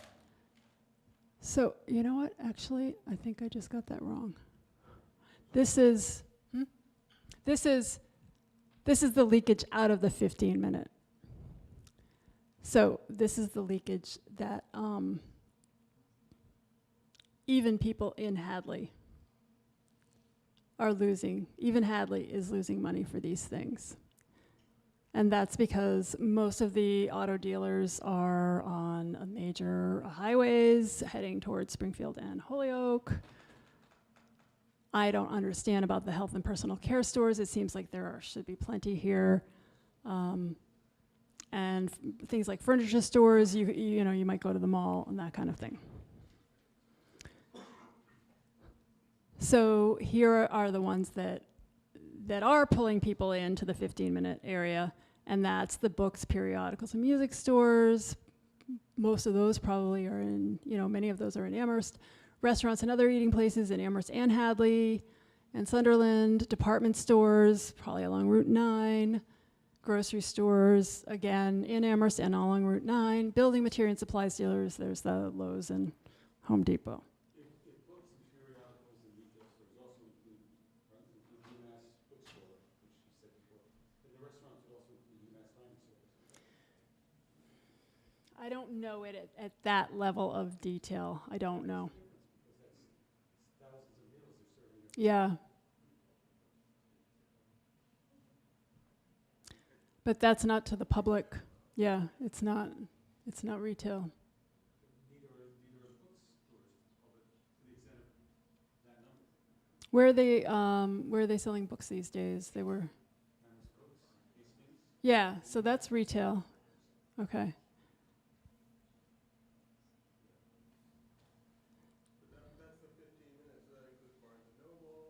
So, you know what? Actually, I think I just got that wrong. This is the leakage out of the 15-minute. So this is the leakage that even people in Hadley are losing. Even Hadley is losing money for these things. And that's because most of the auto dealers are on major highways heading towards Springfield and Holyoke. I don't understand about the health and personal care stores. It seems like should be plenty here. And things like furniture stores, you know, you might go to the mall and that kind of thing. So here are the ones that are pulling people into the 15-minute area, and that's the books, periodicals, and music stores. Most of those probably are in, you know, many of those are in Amherst. Restaurants and other eating places in Amherst and Hadley and Sunderland. Department stores, probably along Route 9. Grocery stores, again, in Amherst and along Route 9. Building material and supplies dealers, there's the Lowe's and Home Depot. If books and periodicals and retail stores also include UMass bookstore, which you said before, then the restaurants would also include UMass dining services. I don't know it at that level of detail. I don't know. Because that's thousands of meals they're serving. Yeah. But that's not to the public. Yeah, it's not retail. Neither are bookstores to the public to the extent of that number. Where are they selling books these days? They were. Amherst Books, Hastings. Yeah, so that's retail. Okay. That's the 15 minutes. So that includes Barnes and Noble.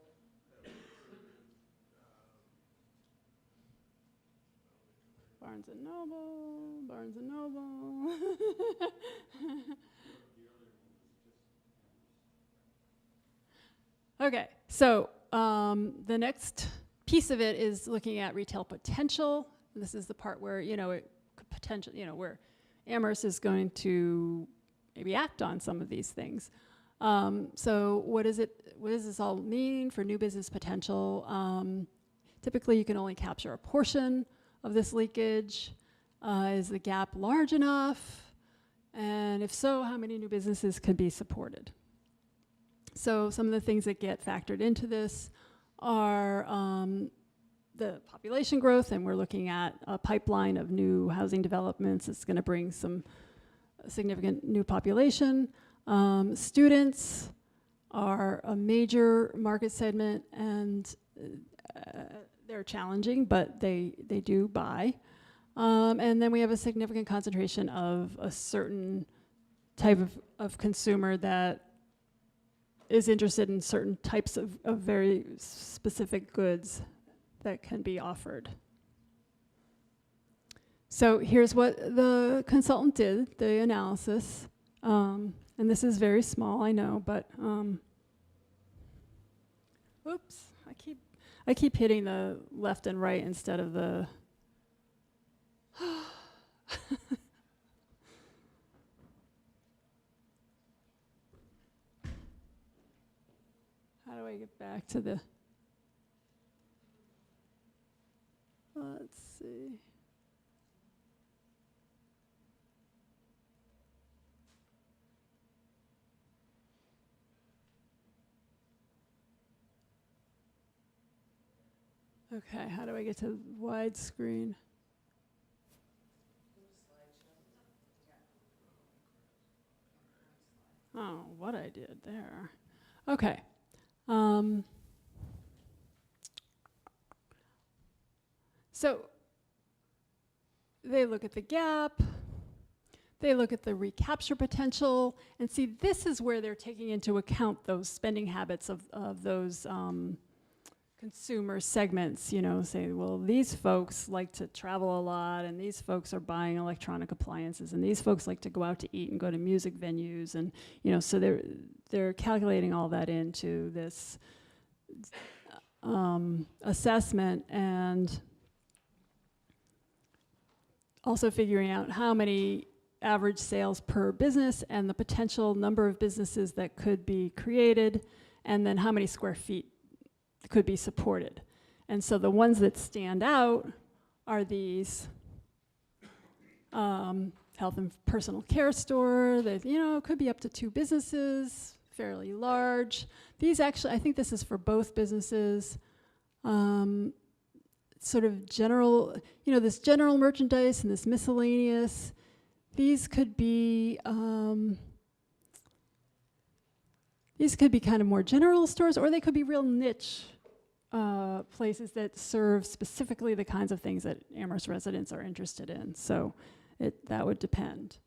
That would include Barnes and Noble, Barnes and Noble. Okay, so the next piece of it is looking at retail potential. This is the part where, you know, where Amherst is going to maybe act on some of these things. So what does this all mean for new business potential? Typically, you can only capture a portion of this leakage. Is the gap large enough? And if so, how many new businesses could be supported? So some of the things that get factored into this are the population growth, and we're looking at a pipeline of new housing developments that's going to bring some significant new population. Students are a major market segment, and they're challenging, but they do buy. And then we have a significant concentration of a certain type of consumer that is interested in certain types of very specific goods that can be offered. So here's what the consultant did, the analysis. And this is very small, I know, but oops, I keep hitting the left and right instead of the how do I get back to the, let's see. Okay, how do I get to widescreen? Oh, what I did there. Okay. So they look at the gap, they look at the recapture potential, and see this is where they're taking into account those spending habits of those consumer segments, you know, say, well, these folks like to travel a lot, and these folks are buying electronic appliances, and these folks like to go out to eat and go to music venues, and, you know, so they're calculating all that into this assessment, and also figuring out how many average sales per business and the potential number of businesses that could be created, and then how many square feet could be supported. And so the ones that stand out are these health and personal care store that, you know, could be up to 2 businesses, fairly large. These actually, I think this is for both businesses. Sort of general, you know, this general merchandise and this miscellaneous. These could be kind of more general stores, or they could be real niche places that serve specifically the kinds of things that Amherst residents are interested in. So that would depend.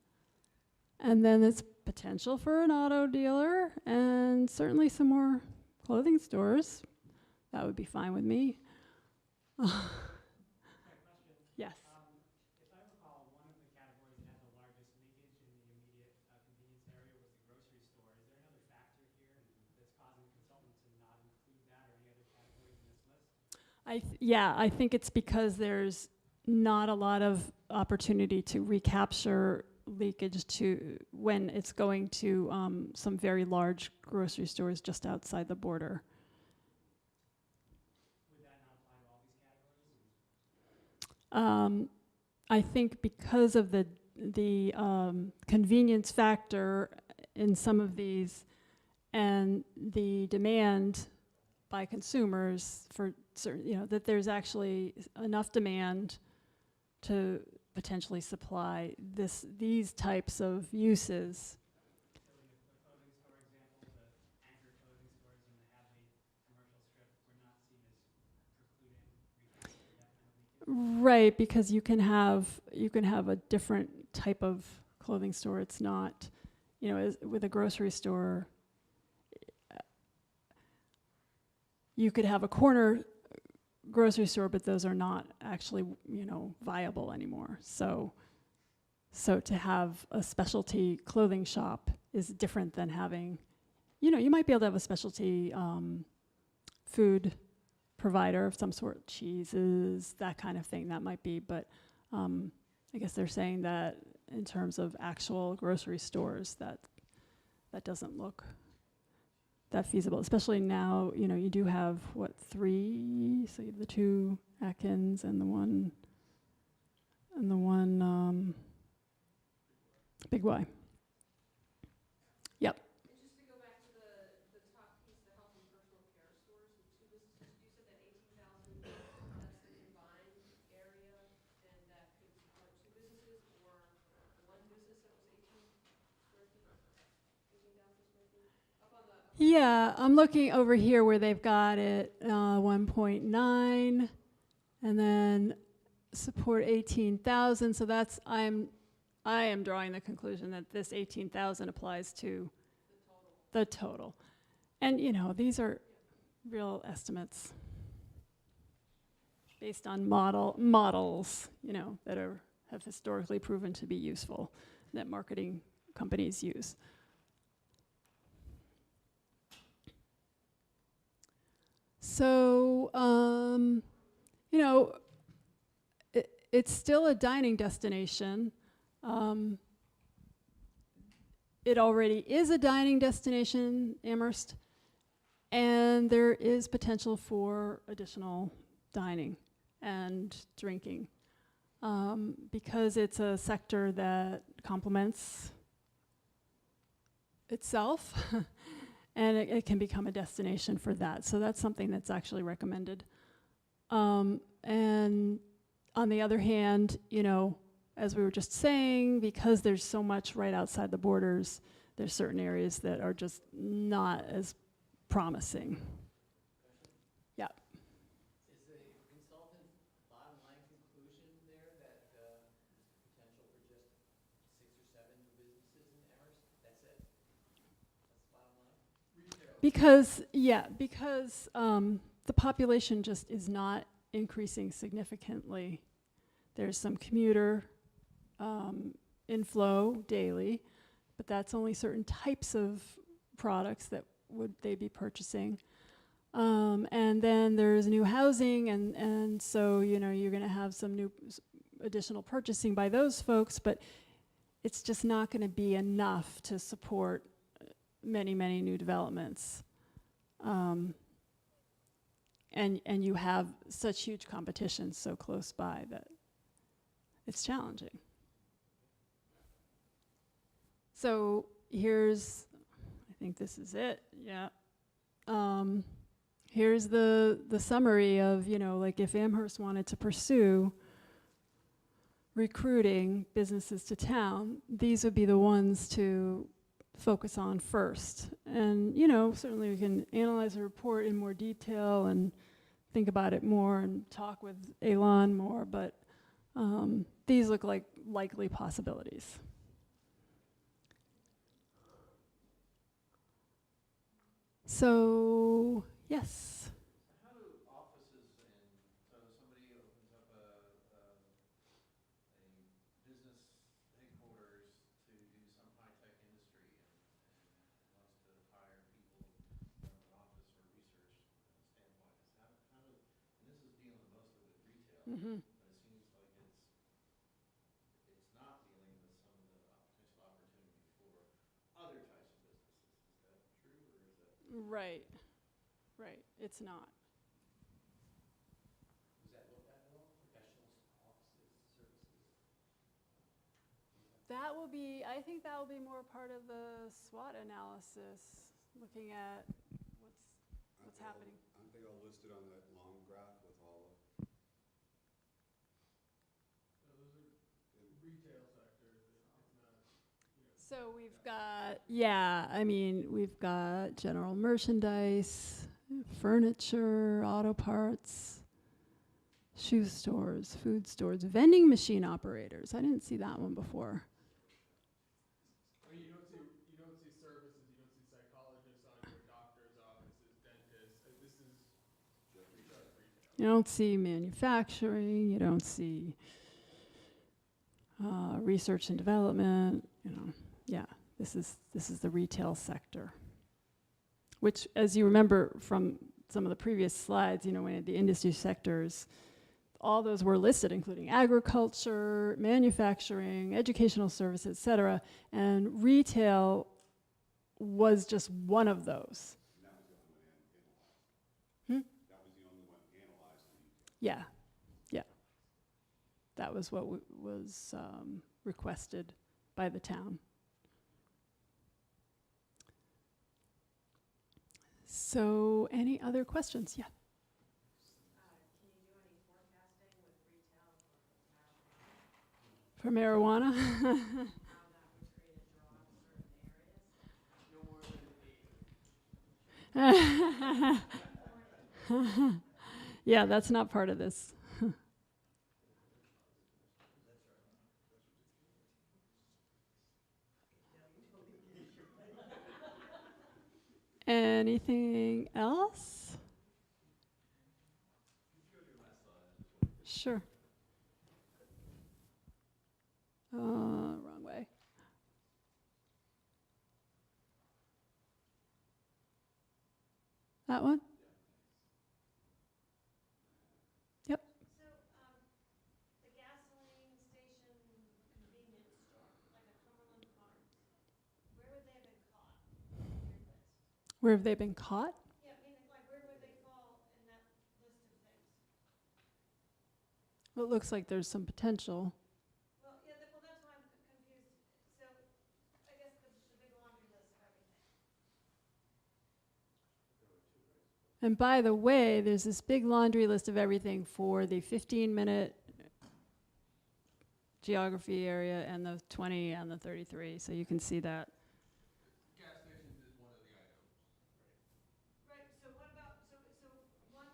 And then there's potential for an auto dealer, and certainly some more clothing stores. That would be fine with me. Yes. If I recall, one of the categories that had the largest leakage in the immediate convenience area was the grocery store. Is there another factor here that's causing the consultant to not include that or any other categories in this list? I think it's because there's not a lot of opportunity to recapture leakage to when it's going to some very large grocery stores just outside the border. Would that not apply to all these categories? I think because of the convenience factor in some of these and the demand by consumers for certain, you know, that there's actually enough demand to potentially supply these types of uses. So in the clothing store example, the anchor clothing stores and the Hadley commercial strip were not seen as precluding recapture of that kind of leakage? Right, because you can have a different type of clothing store. It's not, you know, with a grocery store, you could have a corner grocery store, but those are not actually, you know, viable anymore. So to have a specialty clothing shop is different than having, you know, you might be able to have a specialty food provider of some sort, cheeses, that kind of thing, that might be, but I guess they're saying that in terms of actual grocery stores, that doesn't look that feasible, especially now, you know, you do have, 3, so you have the 2 Atkins and the one Big Y. Yep. And just to go back to the top piece, the health and personal care stores, the 2 businesses, you said that 18,000, that's the combined area, and that could support 2 businesses, or 1 business that was 18 square feet, 18,000 square feet? Up on the Yeah, I'm looking over here where they've got it 1.9, and then support 18,000. So that's I am drawing the conclusion that this 18,000 applies to the total. And you know, these are real estimates based on models, you know, that have historically proven to be useful, that marketing companies use. So, you know, it's still a dining destination. It already is a dining destination, Amherst, and there is potential for additional dining and drinking because it's a sector that complements itself. And it can become a destination for that. So that's something that's actually recommended. And on the other hand, you know, as we were just saying, because there's so much right outside the borders, there's certain areas that are just not as promising. Yeah. Is the consultant's bottom line conclusion there that there's potential for just 6 or 7 new businesses in Amherst? That's it? That's the bottom line? Because the population just is not increasing significantly. There's some commuter inflow daily, but that's only certain types of products that would they be purchasing. And then there's new housing, and so, you know, you're going to have some new additional purchasing by those folks, but it's just not going to be enough to support many, many new developments. And you have such huge competition so close by that it's challenging. So here's, I think this is it, yeah. Here's the summary of, you know, like if Amherst wanted to pursue recruiting businesses to town, these would be the ones to focus on first. And, you know, certainly we can analyze the report in more detail and think about it more and talk with Elon more, but these look like likely possibilities. So, yes. How do offices so somebody opens up a business headquarters to do some high-tech industry and wants to hire people from an office or research standpoint. How does, and this is dealing mostly with retail, Mm-hmm. but it seems like it's not dealing with some of the potential opportunity for other types of businesses. Is that true, or is that? Right, right, it's not. Was that looked at all? Professionals, offices, services? That will be, I think that will be more part of the SWOT analysis, looking at what's happening. Aren't they all listed on that long graph with all of? Those are retail sectors. It's not, you know. So we've got, yeah, I mean, we've got general merchandise, furniture, auto parts, shoe stores, food stores, vending machine operators. I didn't see that one before. I mean, you don't see services, you don't see psychologists on here, doctors' offices, dentists. This is just retail. You don't see manufacturing, you don't see research and development, you know. Yeah, this is the retail sector, which, as you remember from some of the previous slides, you know, when the industry sectors, all those were listed, including agriculture, manufacturing, educational services, et cetera, and retail was just one of those. And that was the only one analyzed. Hmm? That was the only one analyzed in detail. Yeah, yeah. That was what was requested by the town. So, any other questions? Yeah. Can you do any forecasting with retail for marijuana? For marijuana? How that would create a draw to certain areas? No more than 8. Yeah, that's not part of this. Anything else? Sure. Wrong way. That one? Yep. So, the gasoline station convenience store, like a Cumberland Farms, where would they have been caught in your list? Where have they been caught? Yeah, meaning like where would they fall in that list of things? Well, it looks like there's some potential. Well, yeah, that's why I'm confused. So, I guess the big laundry list of everything. And by the way, there's this big laundry list of everything for the 15-minute geography area and the 20 and the 33, so you can see that. Gas stations is one of the items. Right, so what about, so one,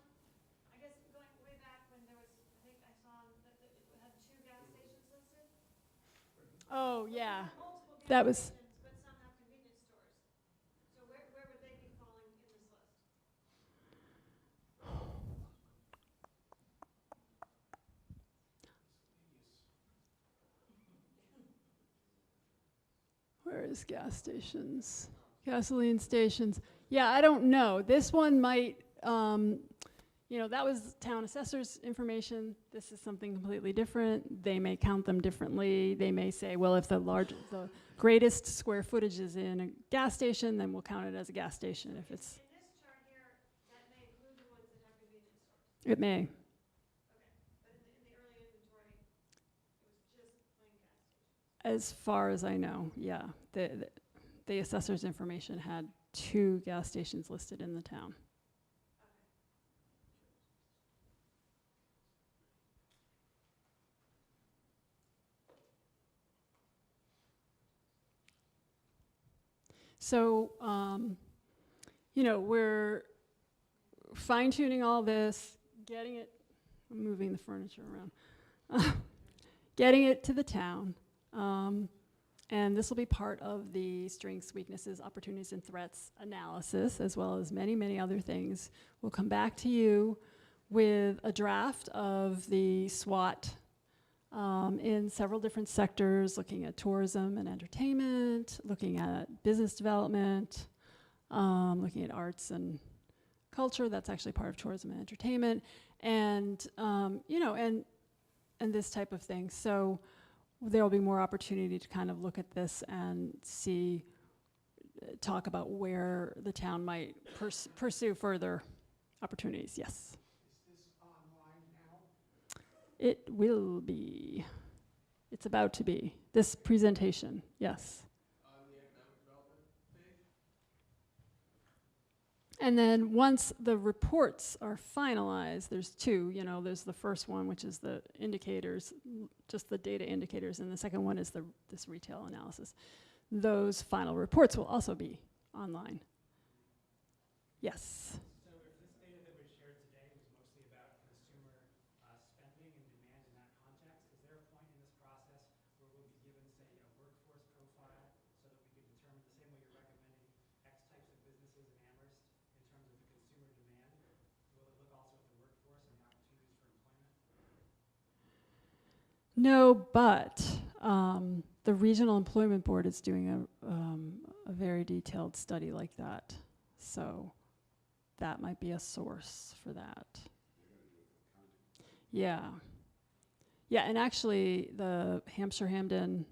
I guess going way back when there was, I think I saw that it had 2 gas stations listed? Oh, Well, you yeah. have multiple gas That was, stations, but some have convenience stores. So where would they be falling in this list? where is gas stations? Gasoline stations. Yeah, I don't know. This one might, that was town assessor's information. This is something completely different. They may count them differently. They may say, well, if the greatest square footage is in a gas station, then we'll count it as a gas station. If it's, In this chart here, that may include the ones that have convenience stores. it may. Okay, but in the early inventory, it was just plain gas stations. As far as I know, yeah. The assessor's information had 2 gas stations listed in the town. So, we're fine-tuning all this, getting it, I'm moving the furniture around, getting it to the town. And this will be part of the strengths, weaknesses, opportunities, and threats analysis, as well as many, many other things. We'll come back to you with a draft of the SWOT in several different sectors, looking at tourism and entertainment, looking at business development, looking at arts and culture. That's actually part of tourism and entertainment, and and this type of thing. So there will be more opportunity to kind of look at this and see, talk about where the town might pursue further opportunities. Yes. Is this online now? It will be. It's about to be. This presentation, yes. On the economic development page? And then once the reports are finalized, there's 2, there's the first one, which is the indicators, just the data indicators, and the second one is this retail analysis. Those final reports will also be online. Yes. So if this data that was shared today was mostly about consumer spending and demand in that context, is there a point in this process where we'll be given, say, a workforce profile so that we could determine the same way you're recommending X types of businesses in Amherst in terms of the consumer demand? Will it look also at the workforce and the opportunities for employment? No, but the Regional Employment Board is doing a very detailed study like that. So that might be a source for that. Yeah. Yeah, and actually the Hamden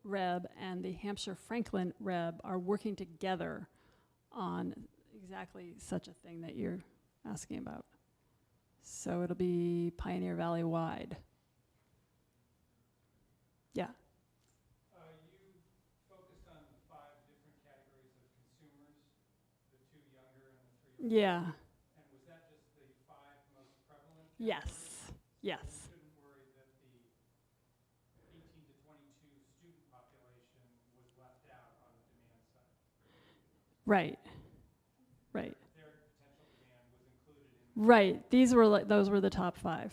Reb and the Hampshire Franklin Reb are working together on exactly such a thing that you're asking about. So it'll be Pioneer Valley wide. Yeah. You focused on the 5 different categories of consumers, the 2 younger and the 3 older. Yeah. And was that just the 5 most prevalent categories? Yes. Yes. We shouldn't worry that the 18 to 22 student population was left out on the demand side. Right. Right. Their potential demand was included in. Right. Those were the top 5.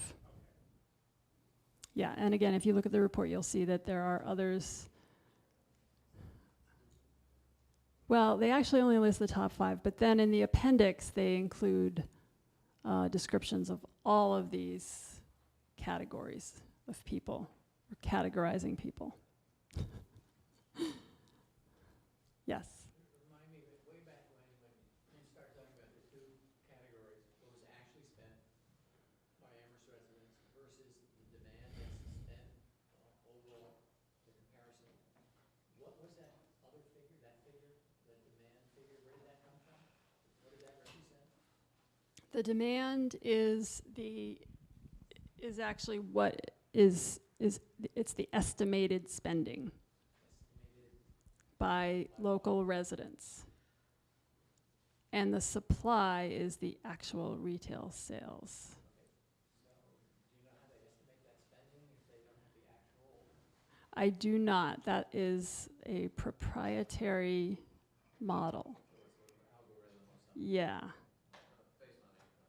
Yeah, and again, if you look at the report, you'll see that there are others. Well, they actually only list the top 5, but then in the appendix, they include descriptions of all of these categories of people, or categorizing people. Yes. Remind me, way back when you started talking about the 2 categories, what was actually spent by Amherst residents versus the demand that's spent overall, the comparison. What was that other figure, that demand figure, where did that come from? What did that represent? The demand is actually what is it's the estimated spending Estimated. by local residents. and the supply is the actual retail sales. So, do you know how they estimate that spending if they don't have the actual? I do not. That is a proprietary model. So it's sort of an algorithm or something? Yeah, Based on income, I'm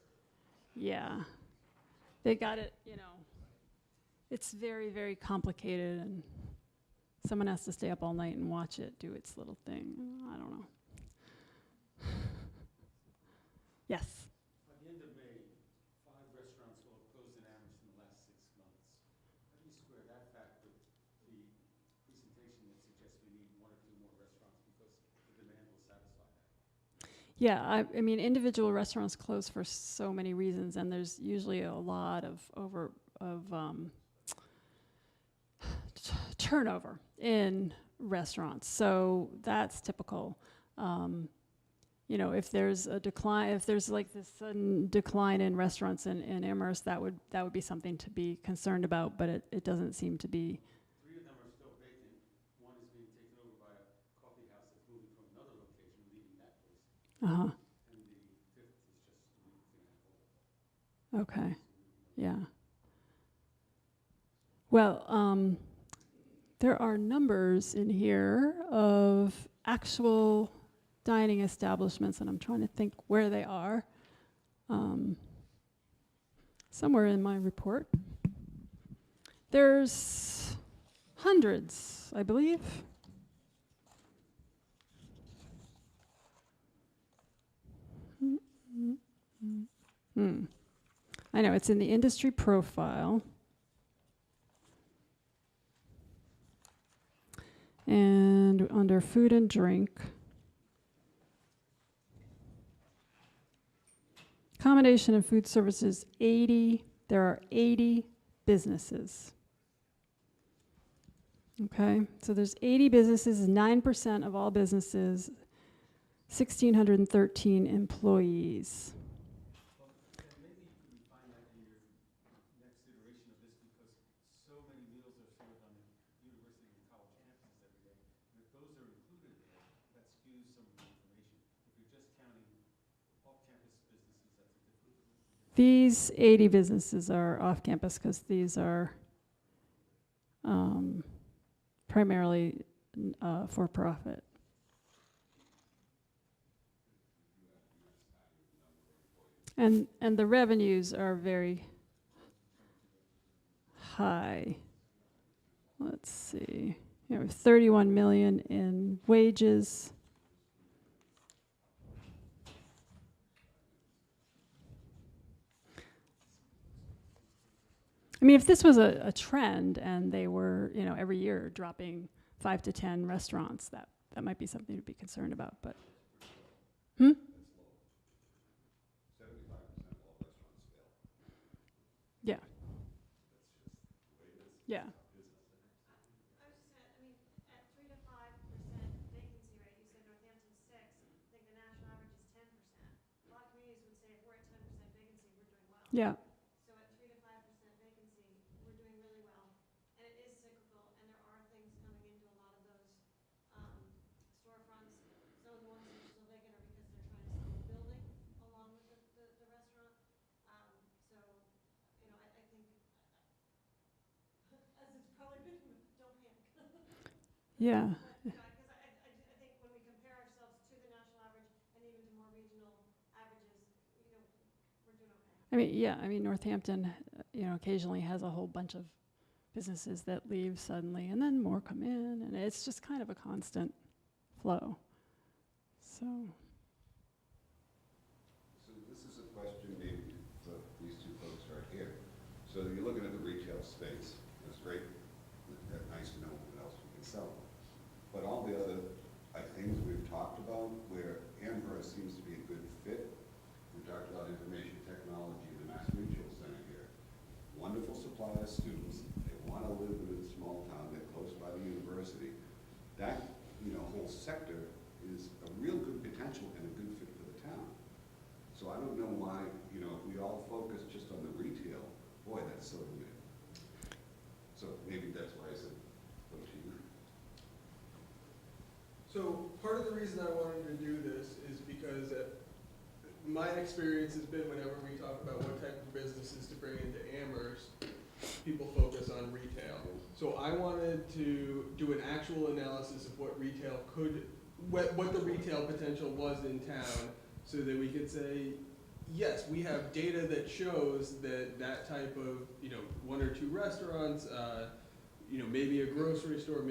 sure. yeah. They got it, you know. It's very, very complicated, and someone has to stay up all night and watch it do its little thing. I don't know. Yes. By the end of May, 5 restaurants will have closed in Amherst in the last 6 months. How do you square that fact with the presentation that suggests we need 1 or 2 more restaurants because the demand will satisfy that? Yeah, I mean, individual restaurants close for so many reasons, and there's usually a lot of turnover in restaurants. So that's typical. You know, if there's a decline, if there's like this sudden decline in restaurants in Amherst, that would be something to be concerned about. But it doesn't seem to be. 3 of them are still vacant. 1 is being taken over by a coffee house that's moving from another location, leaving that place. Uh-huh. And the 5th is just a week and a half old. Okay. Yeah. Well, there are numbers in here of actual dining establishments, and I'm trying to think where they are. Somewhere in my report. There's hundreds, I believe. I know, it's in the industry profile. And under food and drink, accommodation and food services, there are 80 businesses. Okay, so there's 80 businesses, 9% of all businesses, 1,613 employees. Well, then maybe you could refine that in your next iteration of this because so many meals are served on the university and college campuses every day. And if those are included there, that skews some of the information. If you're just counting off-campus businesses, that's a different. These 80 businesses are off campus because these are primarily for profit. And the revenues are very high. Let's see. You know, 31 million in wages. I mean, if this was a trend and they were, you know, every year dropping 5 to 10 restaurants, that might be something to be concerned about. But, 75% of all restaurants fail. yeah, yeah. I was just gonna, I mean, at 3 to 5% vacancy rate, you said Northampton's 6. I think the national average is 10%. A lot of communities would say if we're at 10% vacancy, we're doing well. Yeah. So at 3 to 5% vacancy, we're doing really well. And it is cyclical, and there are things coming into a lot of those storefronts. Some of the ones that are still vacant are because they're trying to sell the building along with the restaurant. So, you know, I think, as it's probably been, don't panic. Yeah. Because I think when we compare ourselves to the national average and even to more regional averages, you know, we're doing okay. I mean, yeah, I mean, Northampton, you know, occasionally has a whole bunch of businesses that leave suddenly and then more come in, and it's just kind of a constant flow. So, This is a question maybe for these two folks right here. So you're looking at the retail space, that's great, that's nice to know what else we can sell. But all the other things we've talked about, where Amherst seems to be a good fit, we talked about information technology, the Mass Mutual Center here. Wonderful supply of students, they want to live in a small town, they're close by the university. That, you know, whole sector is a real good potential and a good fit for the town. So I don't know why, you know, if we all focus just on the retail, boy, that's so limited. So maybe that's why I said, look to you. So So part of the reason I wanted to do this is because my experience has been whenever we talk about what type of businesses to bring into Amherst, people focus on retail. So I wanted to do an actual analysis of what retail what the retail potential was in town, so that we could say, yes, we have data that shows that that type of, 1 or 2 restaurants, maybe a grocery store,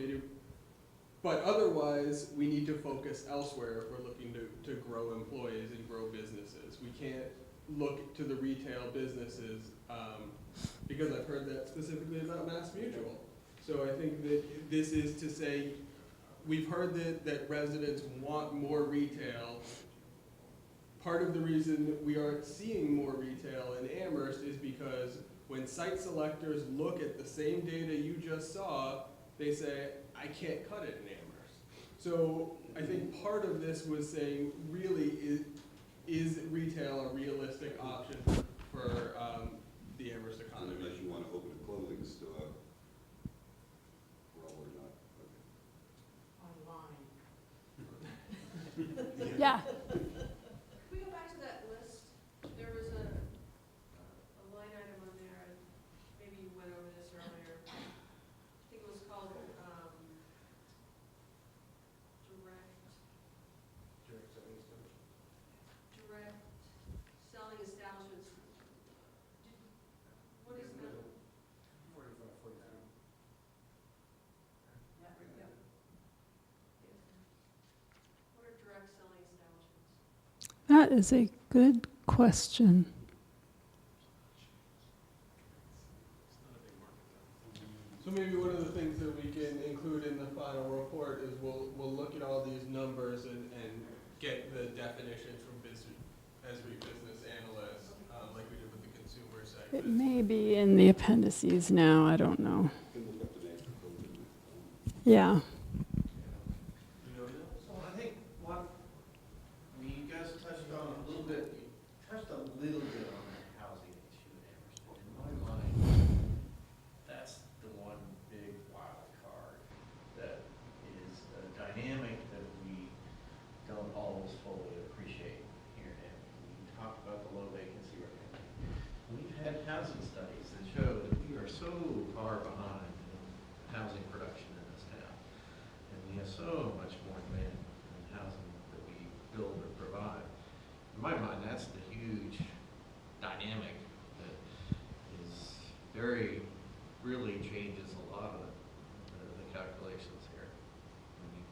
but otherwise, we need to focus elsewhere if we're looking to grow employees and grow businesses. We can't look to the retail businesses, because I've heard that specifically about Mass Mutual. So I think that this is to say, we've heard that residents want more retail. Part of the reason we aren't seeing more retail in Amherst is because when site selectors look at the same data you just saw, they say, I can't cut it in Amherst. So I think part of this was saying, really, is retail a realistic option for the Amherst economy? Unless you want to open a clothing store, well, we're not, okay. Online. Yeah. Can we go back to that list? There was a line item on there, and maybe you went over this earlier. I think it was called, direct selling establishments. What is that? 45, 42. What are direct selling establishments? That is a good question. So maybe one of the things that we can include in the final report is we'll look at all these numbers and get the definitions from Esri business analysts, like we did with the consumer It segment. may be in the appendices now, I don't know. You can look up the name of the clothing. Yeah. So I think you guys touched on a little bit, you touched a little bit on that housing issue in Amherst. In my mind, that's the one big wild card that is a dynamic that we don't always fully appreciate here in Amherst. We talked about the low vacancy rate. We've had housing studies that show that we are so far behind in housing production in this town. And we have so much more demand in housing that we build or provide. In my mind, that's the huge dynamic that really changes a lot of the calculations here. I mean,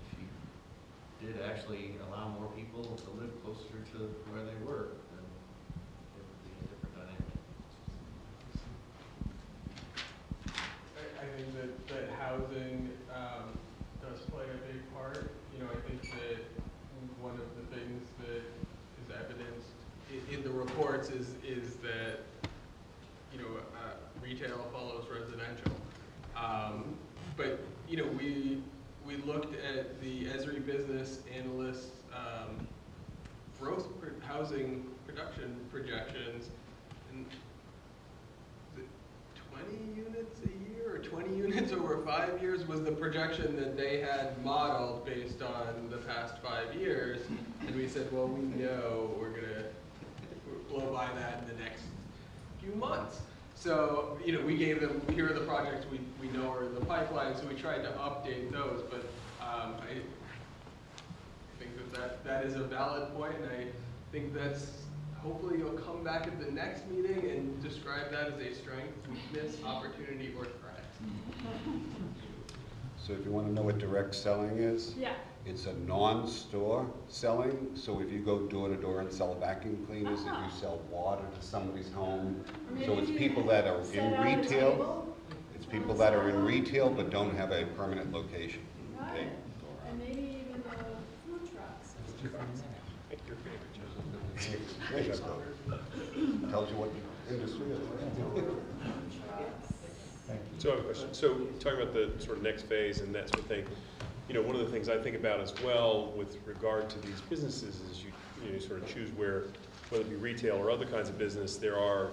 if you did actually allow more people to live closer to where they were, then it would be a different dynamic. I think that housing does play a big part. I think that one of the things that is evidenced in the reports is that retail follows residential. But we looked at the Esri business analysts' housing production projections, and is it 20 units a year or 20 units over 5 years was the projection that they had modeled based on the past 5 years. And we said, well, we know we're going to blow by that in the next few months. So, we gave them, here are the projects we know are in the pipeline, so we tried to update those. But I think that is a valid point, and I think that's, hopefully you'll come back at the next meeting and describe that as a strength, weakness, opportunity, or threat. So if you want to know what direct selling is, Yeah. it's a non-store selling. So if you go door to door and sell vacuum cleaners, if you sell water to somebody's home, so it's people that are in retail. It's people that are in retail but don't have a permanent location. They- And maybe even the food trucks. Tells you what the industry is. So I have a question. So talking about the sort of next phase and that sort of thing, one of the things I think about as well with regard to these businesses is you sort of choose whether it be retail or other kinds of business, there are,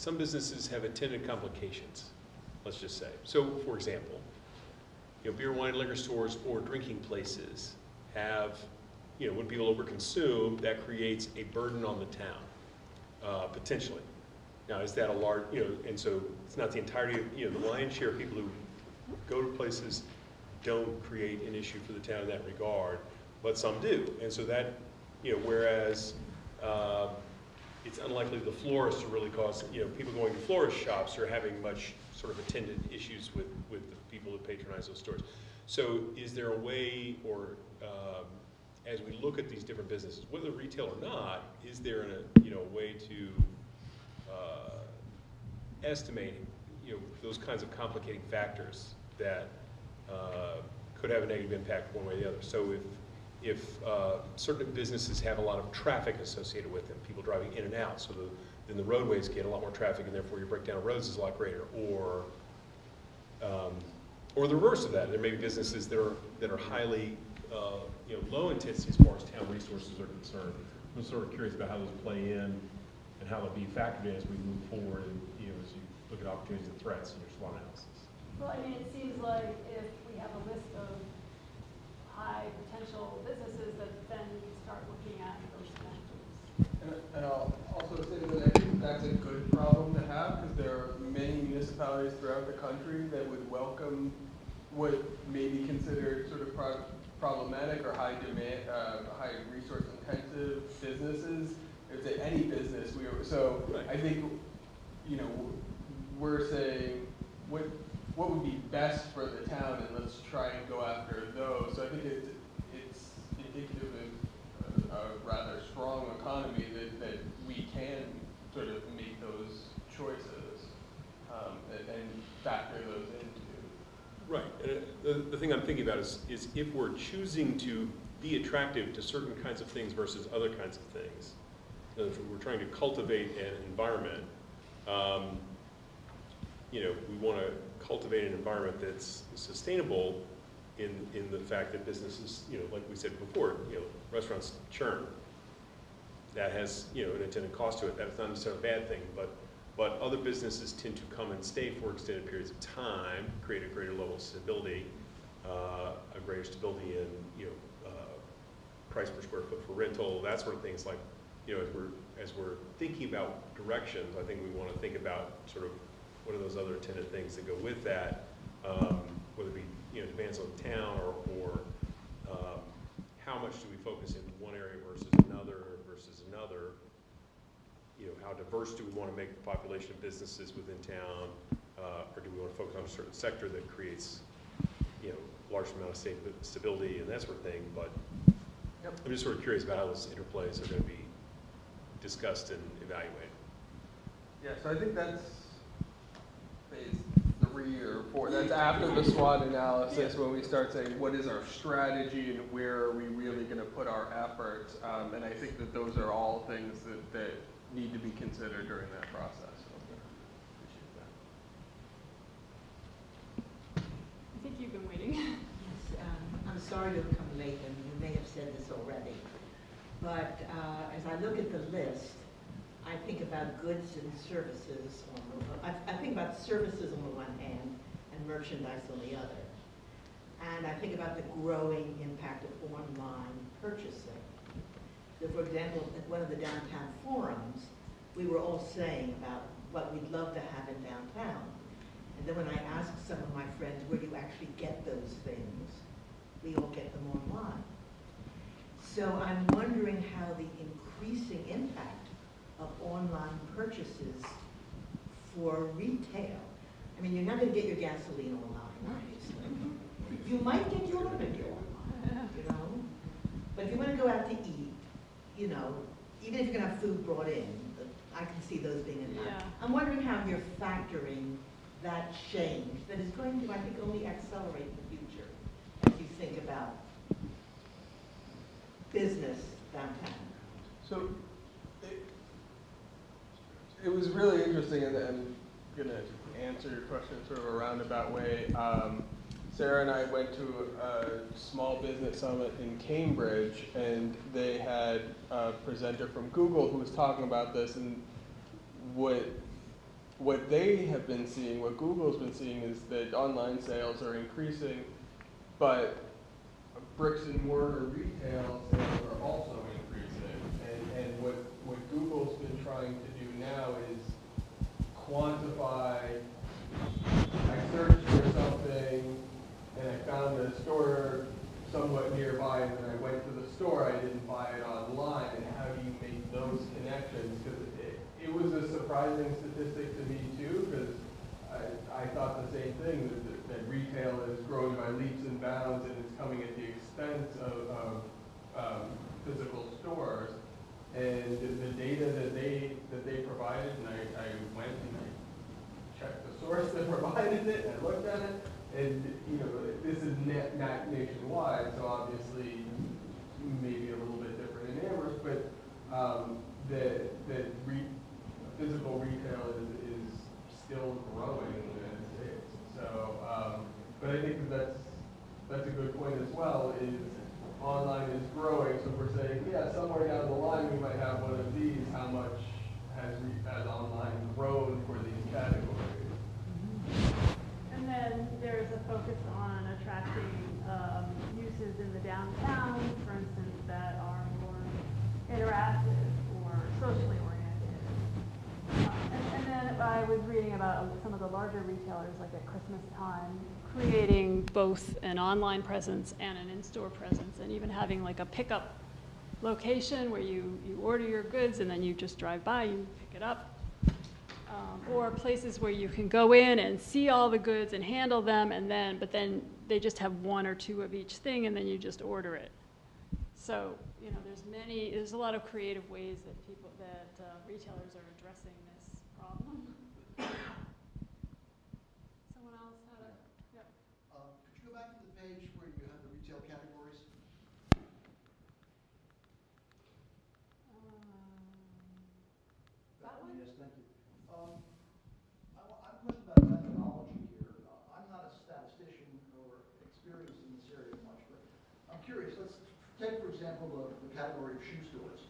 some businesses have attendant complications, let's just say. So, for example, beer, wine, liquor stores or drinking places have, when people overconsume, that creates a burden on the town, potentially. Now, is that a large, and so it's not the entirety of, the lion's share of people who go to places don't create an issue for the town in that regard, but some do. And so that, whereas it's unlikely the florist to really cause, people going to florist shops are having much sort of attendant issues with the people who patronize those stores. So is there a way, or as we look at these different businesses, whether retail or not, is there a way to estimating, those kinds of complicating factors that could have a negative impact one way or the other? So if certain businesses have a lot of traffic associated with them, people driving in and out, so then the roadways get a lot more traffic, and therefore your breakdown of roads is a lot greater. Or the reverse of that, there may be businesses that are highly low intensity as far as town resources are concerned. I'm sort of curious about how those play in and how they'll be factored in as we move forward, and as you look at opportunities and threats in your SWOT analysis. Well, I mean, it seems like if we have a list of high potential businesses, that then we start looking at those factors. And I'll also say that I think that's a good problem to have, because there are many municipalities throughout the country that would welcome what may be considered sort of problematic or high demand, high resource intensive businesses. It's any business. Right. I think, we're saying what would be best for the town, and let's try and go after those. So I think it's indicative of a rather strong economy that we can sort of make those choices and factor those into. Right. And the thing I'm thinking about is if we're choosing to be attractive to certain kinds of things versus other kinds of things, if we're trying to cultivate an environment, we want to cultivate an environment that's sustainable in the fact that businesses, like we said before, restaurants churn. That has, an attendant cost to it. That's not necessarily a bad thing, but other businesses tend to come and stay for extended periods of time, create a greater level of stability, a greater stability in, price per square foot for rental, that sort of things. Like, as we're thinking about directions, I think we want to think about sort of what are those other attendant things that go with that, whether it be, demands on the town or how much do we focus in one area versus another, how diverse do we want to make the population of businesses within town, or do we want to focus on a certain sector that creates, large amount of stability and that sort of thing. But I'm just sort of curious about how those interplays are going to be discussed and evaluated. Yeah, so I think that's phase 3 or 4. That's after the SWOT analysis, when we start saying what is our strategy and where are we really going to put our efforts. And I think that those are all things that need to be considered during that process. I think you've been waiting. Yes, I'm sorry to come late, and you may have said this already. But as I look at the list, I think about goods and services. I think about services on the one hand and merchandise on the other. And I think about the growing impact of online purchasing. So for example, at one of the downtown forums, we were all saying about what we'd love to have in downtown. And then when I asked some of my friends, where do you actually get those things? We all get them online. So I'm wondering how the increasing impact of online purchases for retail. I mean, you're not going to get your gasoline online, obviously. You might get your automobile online, But if you want to go out to eat, even if you're going to have food brought in, I can see those being in that. Yeah. I'm wondering how you're factoring that change that is going to, I think, only accelerate in the future as you think about business downtown. So it was really interesting, and I'm going to answer your question sort of a roundabout way. Sarah and I went to a small business summit in Cambridge, and they had a presenter from Google who was talking about this, and what what they have been seeing, what Google's been seeing, is that online sales are increasing, but bricks and mortar retail sales are also increasing. And what Google's been trying to do now is quantify. I searched for something and I found a store somewhat nearby, and then I went to the store, I didn't buy it online. And how do you make those connections? Because it was a surprising statistic to me too, because I thought the same thing, that retail is growing by leaps and bounds, and it's coming at the expense of physical stores. And the data that they provided, and I went and I checked the source that provided it, and I looked at it, and this is not nationwide, so obviously maybe a little bit different in Amherst, but physical retail is still growing in the United States. So, but I think that's a good point as well, is online is growing, so we're saying, yeah, somewhere down the line we might have one of these. How much has online grown for these categories? And then there's a focus on attracting uses in the downtown, for instance, that are more interactive or socially oriented. And then I was reading about some of the larger retailers, like at Christmas time, creating both an online presence and an in-store presence, and even having like a pickup location where you order your goods and then you just drive by, you pick it up. Or places where you can go in and see all the goods and handle them, but then they just have one or two of each thing, and then you just order it. So, there's a lot of creative ways that retailers are addressing this problem. Someone else had a, yep. Could you go back to the page where you have the retail categories? That one? Yes, thank you. I have a question about methodology here. I'm not a statistician or experienced in this area much, but I'm curious. Let's take, for example, the category of shoe stores.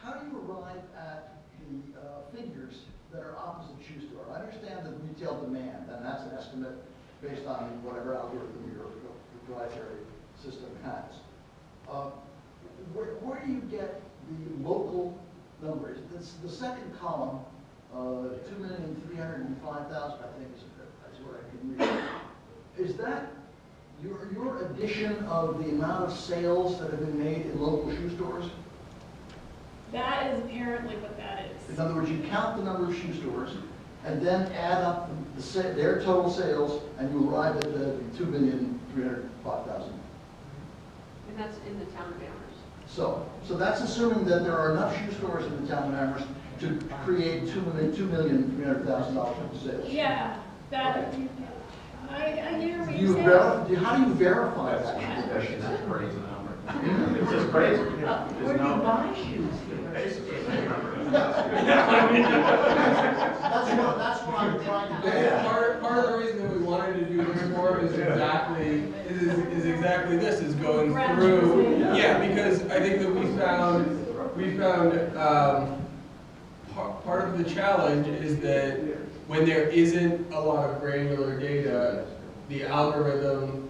How do you arrive at the figures that are opposite shoe store? I understand the retail demand, and that's an estimate based on whatever algorithm your proprietary system has. Where do you get the local numbers? The second column, 2,305,000, I think is what I can read. Is that your addition of the amount of sales that have been made in local shoe stores? That is apparently what that is. In other words, you count the number of shoe stores and then add up their total sales, and you arrive at the 2,305,000. And that's in the town of Amherst. So that's assuming that there are enough shoe stores in the town of Amherst to create $2,300,000 worth of sales. Yeah, that. Okay. I hear what you're saying. How do you verify that? That's crazy number. It's just crazy. Where do you buy shoes? That's what I'm trying to do. Part of the reason that we wanted to do this more is exactly this, is going through. Yeah, because I think that we found part of the challenge is that when there isn't a lot of granular data, the algorithm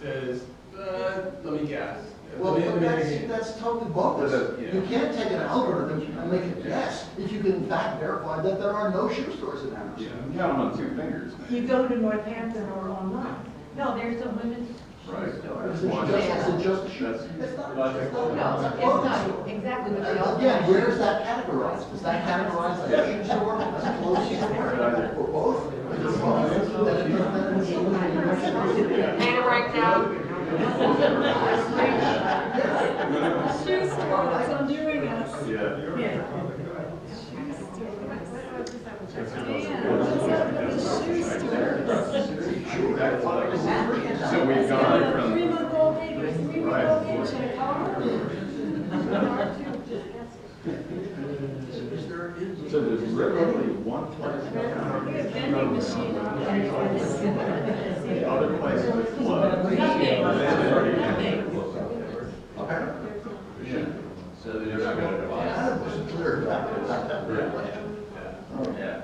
says, let me guess. Well, that's totally bogus. You can't take an algorithm and make it guess if you can in fact verify that there are no shoe stores in Amherst. You count them on 2 fingers. You go to Northampton or online. No, there's a women's shoe store. Is it just a shoe? It's not. No, it's not exactly what they all. Again, where is that categorized? Is that categorized as a shoe store, as a clothes store, or both? Data breakdown. Shoe store that's undoing us. Yeah. So we've gone from. 3-month-old baby, 3-month-old baby, should I call So there's literally one place. vending machine on there. The other place is closed. So there's. I wasn't clear about that. Yeah.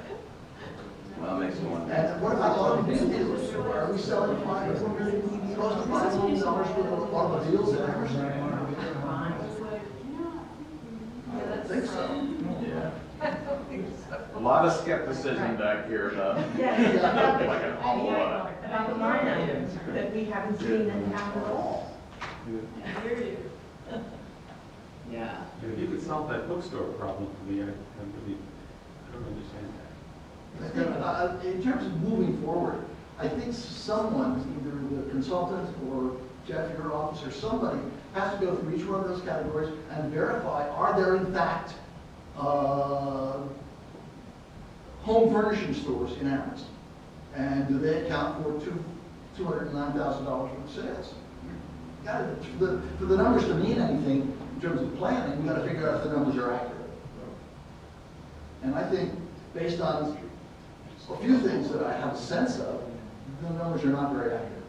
selling close to $5 million worth of automobiles in Amherst? I don't think so. A lot of skepticism back here about like an awful lot. About the line items that we haven't seen in town at all. I hear you. Yeah. If you could solve that bookstore problem for me, I don't understand that. In terms of moving forward, I think someone, either the consultant or Jeff, your office, or somebody, has to go through each one of those categories and verify, are there in fact home furnishing stores in Amherst? And do they account for $209,000 worth of sales? For the numbers to mean anything in terms of planning, we've got to figure out if the numbers are accurate. And I think, based on a few things that I have a sense of, the numbers are not very accurate.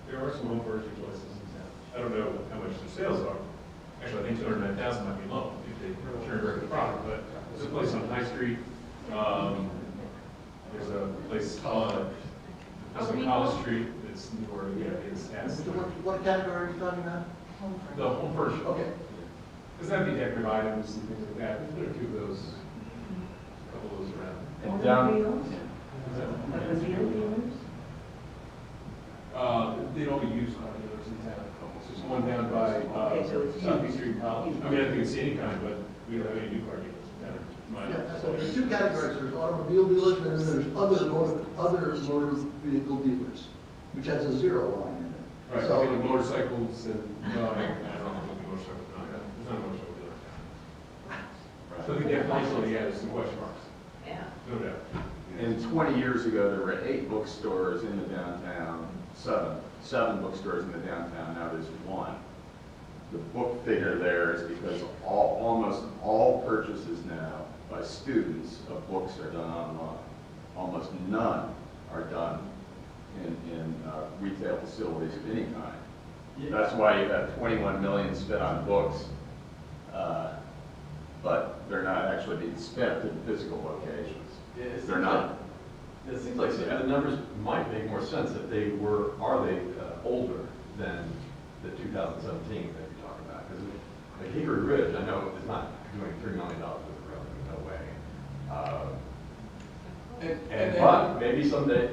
There are some home furnishing places in town. I don't know how much their sales are. Actually, I think 209,000 might be low if they turn very good profit. But there's a place on High Street. There's a place on College Street. It's newer. Yeah, it's What category are you talking about? the home furnishing. Okay. Because that'd be decorative items and things like that. There are a few of those, a couple of those around. And down, They don't use car dealers in town. There's one down by Southeast Street and College. I mean, I think it's any kind, but we don't have any new car dealers in town. Yeah, so there's two categories. There's automobile dealers, and then there's other motor vehicle dealers, which has a zero line in it. Right, So, so motorcycles and, no, I don't know what the motorcycle, no, there's not a motorcycle dealer in town. So I think definitely, yeah, there's some question marks. Yeah. No doubt. and 20 years ago, there were 8 bookstores in the downtown, 7 bookstores in the downtown, now there's 1. The book figure there is because almost all purchases now by students of books are done online. Almost none are done in retail facilities of any kind. That's why you have 21 million spent on books, but they're not actually being spent in physical locations. They're not. It seems like the numbers might make more sense if they were, are they older than the 2017 that you're talking about? Because like Hickory Ridge, I know is not doing $3 million worth of revenue, no way. But maybe someday,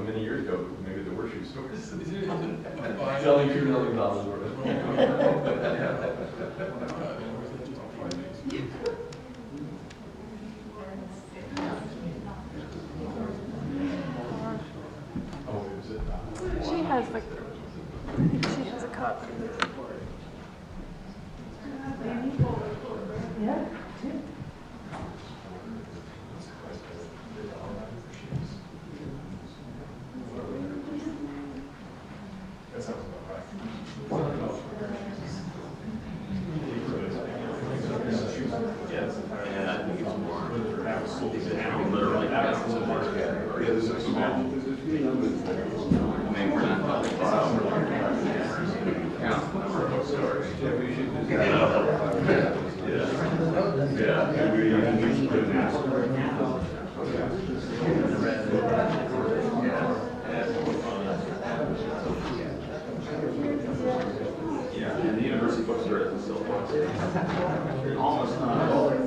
many years ago, maybe there were shoe stores selling $2 million worth of She has a copy. Yeah. That sounds about right. Yes, and I think it's more. Literally, that's the first category. There's a few numbers there. I mean, we're not talking about count the number of bookstores. Yeah. And we should do and the university bookstore doesn't sell books. Almost not at all. And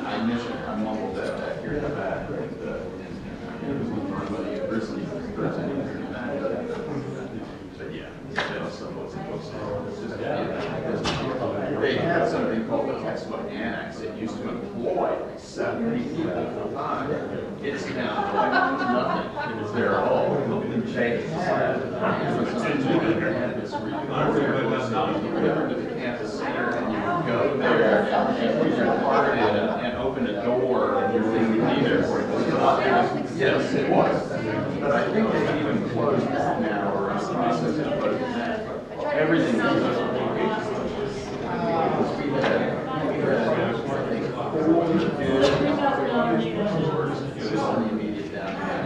I mentioned, I mumbled that back here in the back. It was run by the university president here in the back. But yeah, sales some books and bookstore. They have something called the textbook annex. It used to employ like 70 people full time. It's down to like nothing. It's there all. They had this delivered to the campus center, and you would go there and put your card in and open a door, and your thing would be there for you. Yes, it was. But I think they've even closed that now, or in the process of closing that. Everything is on the immediate downtown.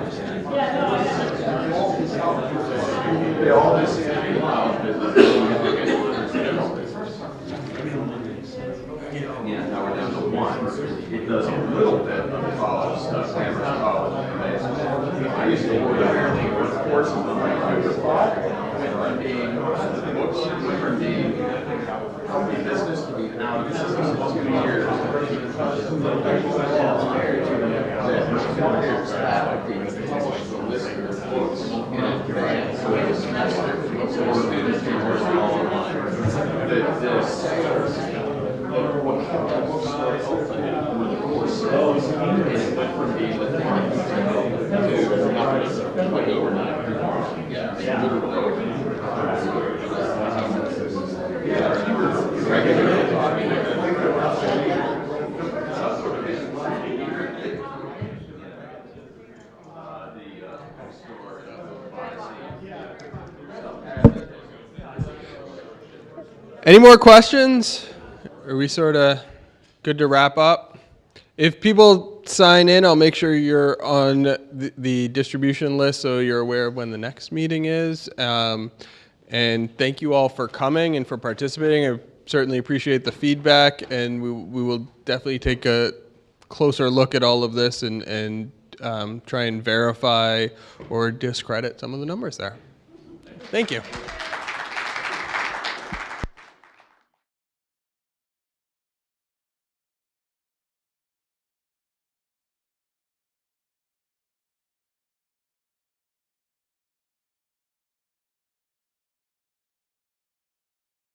They all just seem to be college business. Yeah, now we're down to 1. it does a little bit of college stuff, Amherst College information. I used to work there with courses on my books, from being healthy business to being out of business in 2 years. That would be the listener of books in advance. So it's a semester, so students can work all online. The sales, over the course sales, and it went from being the thing that you to nothing, like overnight. Yeah, literally. Any more questions? Are we sort of good to wrap up? If people sign in, I'll make sure you're on the distribution list so you're aware of when the next meeting is. And thank you all for coming and for participating. I certainly appreciate the feedback, and we will definitely take a closer look at all of this and try and verify or discredit some of the numbers there. Thank you.